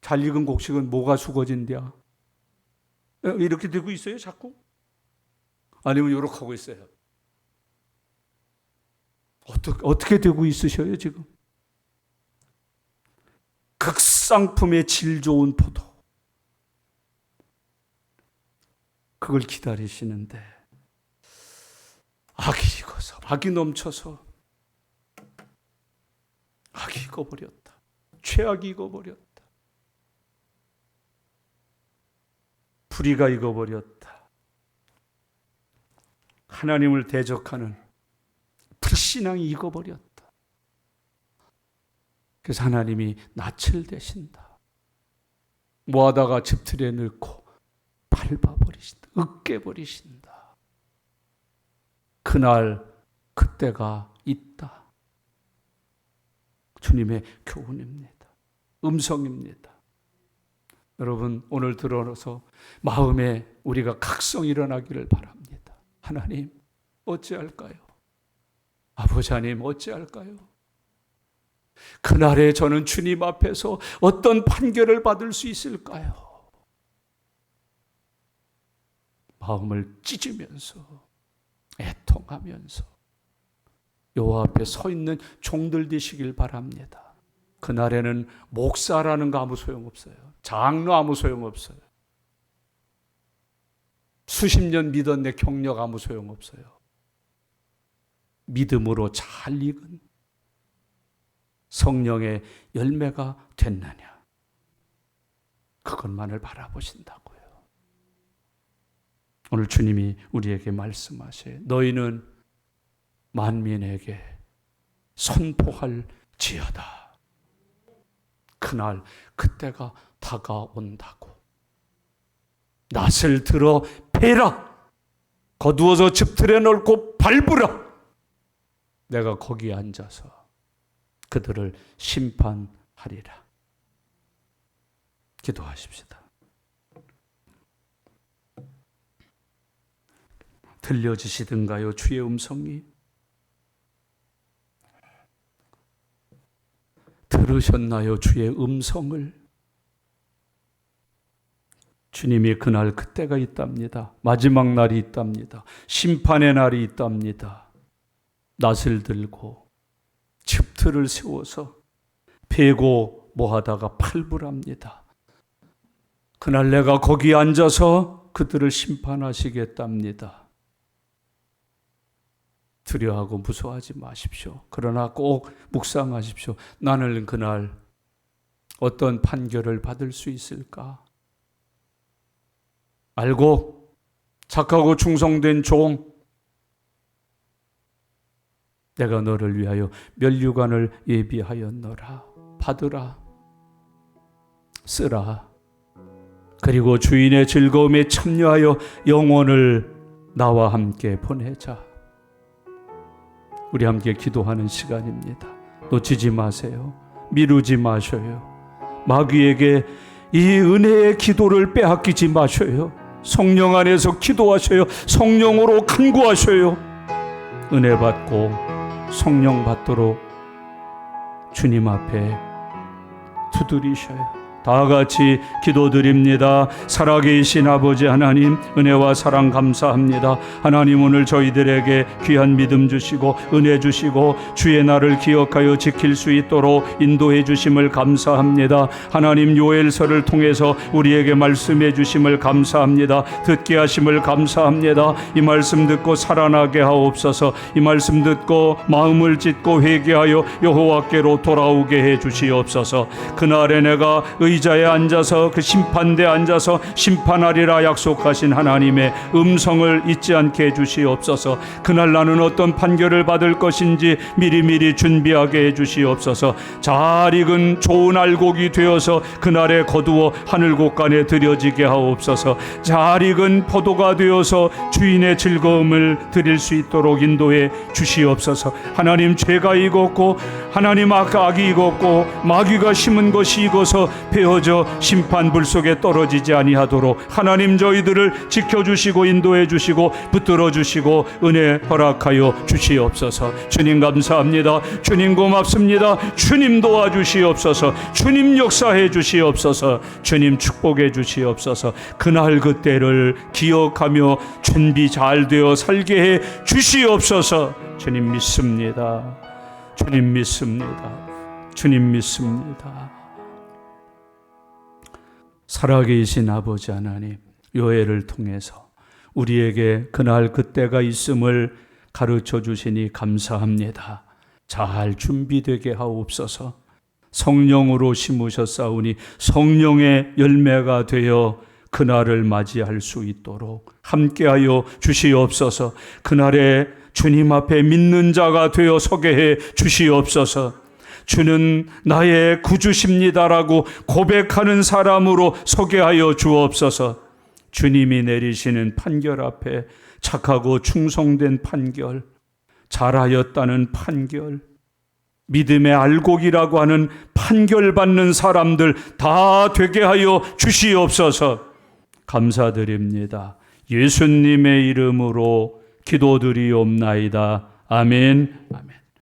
잘 익은 곡식은 뭐가 수거진대야? 이렇게 되고 있어요? 자꾸? 아니면 이렇게 하고 있어요? 어떻게 되고 있으셔요 지금? 극상품의 질 좋은 포도 그걸 기다리시는데 악이 익어서 악이 넘쳐서 악이 익어버렸다. 죄악이 익어버렸다. 불의가 익어버렸다. 하나님을 대적하는 불신앙이 익어버렸다. 그래서 하나님이 낯을 대신다. 모아다가 집틀에 넣고 밟아버리신다. 으깨버리신다. 그날 그때가 있다. 주님의 교훈입니다. 음성입니다. 여러분, 오늘 들어서 마음에 우리가 각성이 일어나기를 바랍니다. 하나님, 어찌할까요? 아버지 하나님, 어찌할까요? 그날에 저는 주님 앞에서 어떤 판결을 받을 수 있을까요? 마음을 찢으면서 애통하면서 여호와 앞에 서 있는 종들 되시길 바랍니다. 그날에는 목사라는 거 아무 소용없어요. 장로 아무 소용없어요. 수십 년 믿은 내 경력 아무 소용없어요. 믿음으로 잘 익은 성령의 열매가 됐느냐, 그것만을 바라보신다고요. 오늘 주님이 우리에게 말씀하세요. 너희는 만민에게 선포할지어다. 그날 그때가 다가온다고. 낫을 들어 패라. 거두어서 즙틀에 넣고 밟으라. 내가 거기에 앉아서 그들을 심판하리라. 기도하십시다. 들려지시던가요, 주의 음성이? 들으셨나요, 주의 음성을? 주님이 그날 그때가 있답니다. 마지막 날이 있답니다. 심판의 날이 있답니다. 낫을 들고 즙틀을 세워서 베고 뭐하다가 팔불합니다. 그날 내가 거기 앉아서 그들을 심판하시겠답니다. 두려워하고 무서워하지 마십시오. 그러나 꼭 묵상하십시오. 나는 그날 어떤 판결을 받을 수 있을까? 알고 착하고 충성된 종, 내가 너를 위하여 면류관을 예비하였노라. 받으라, 쓰라. 그리고 주인의 즐거움에 참여하여 영혼을 나와 함께 보내자. 우리 함께 기도하는 시간입니다. 놓치지 마세요. 미루지 마셔요. 마귀에게 이 은혜의 기도를 빼앗기지 마셔요. 성령 안에서 기도하셔요. 성령으로 간구하셔요. 은혜 받고 성령 받도록 주님 앞에 두드리셔요. 다 같이 기도드립니다. 살아계신 아버지 하나님, 은혜와 사랑 감사합니다. 하나님, 오늘 저희들에게 귀한 믿음 주시고 은혜 주시고 주의 날을 기억하여 지킬 수 있도록 인도해 주심을 감사합니다. 하나님, 요엘서를 통해서 우리에게 말씀해 주심을 감사합니다. 듣게 하심을 감사합니다. 이 말씀 듣고 살아나게 하옵소서. 이 말씀 듣고 마음을 찢고 회개하여 여호와께로 돌아오게 해 주시옵소서. 그날에 내가 의자에 앉아서 그 심판대에 앉아서 심판하리라 약속하신 하나님의 음성을 잊지 않게 해주시옵소서. 그날 나는 어떤 판결을 받을 것인지 미리미리 준비하게 해주시옵소서. 잘 익은 좋은 알곡이 되어서 그날에 거두어 하늘곳간에 들여지게 하옵소서. 잘 익은 포도가 되어서 주인의 즐거움을 드릴 수 있도록 인도해 주시옵소서. 하나님, 죄가 익었고 하나님 악이 익었고 마귀가 심은 것이 익어서 베어져 심판불 속에 떨어지지 아니하도록 하나님, 저희들을 지켜주시고 인도해 주시고 붙들어 주시고 은혜 허락하여 주시옵소서. 주님 감사합니다. 주님 고맙습니다. 주님 도와주시옵소서. 주님 역사해 주시옵소서. 주님 축복해 주시옵소서. 그날 그때를 기억하며 준비 잘 되어 살게 해 주시옵소서. 주님 믿습니다. 주님 믿습니다. 주님 믿습니다. 살아계신 아버지 하나님, 요엘을 통해서 우리에게 그날 그때가 있음을 가르쳐 주시니 감사합니다. 잘 준비되게 하옵소서. 성령으로 심으셨사오니 성령의 열매가 되어 그날을 맞이할 수 있도록 함께하여 주시옵소서. 그날에 주님 앞에 믿는 자가 되어 서게 해 주시옵소서. 주는 나의 구주십니다라고 고백하는 사람으로 서게 하여 주옵소서. 주님이 내리시는 판결 앞에 착하고 충성된 판결, 잘하였다는 판결, 믿음의 알곡이라고 하는 판결받는 사람들 다 되게 하여 주시옵소서. 감사드립니다. 예수님의 이름으로 기도드리옵나이다. 아멘. 아멘.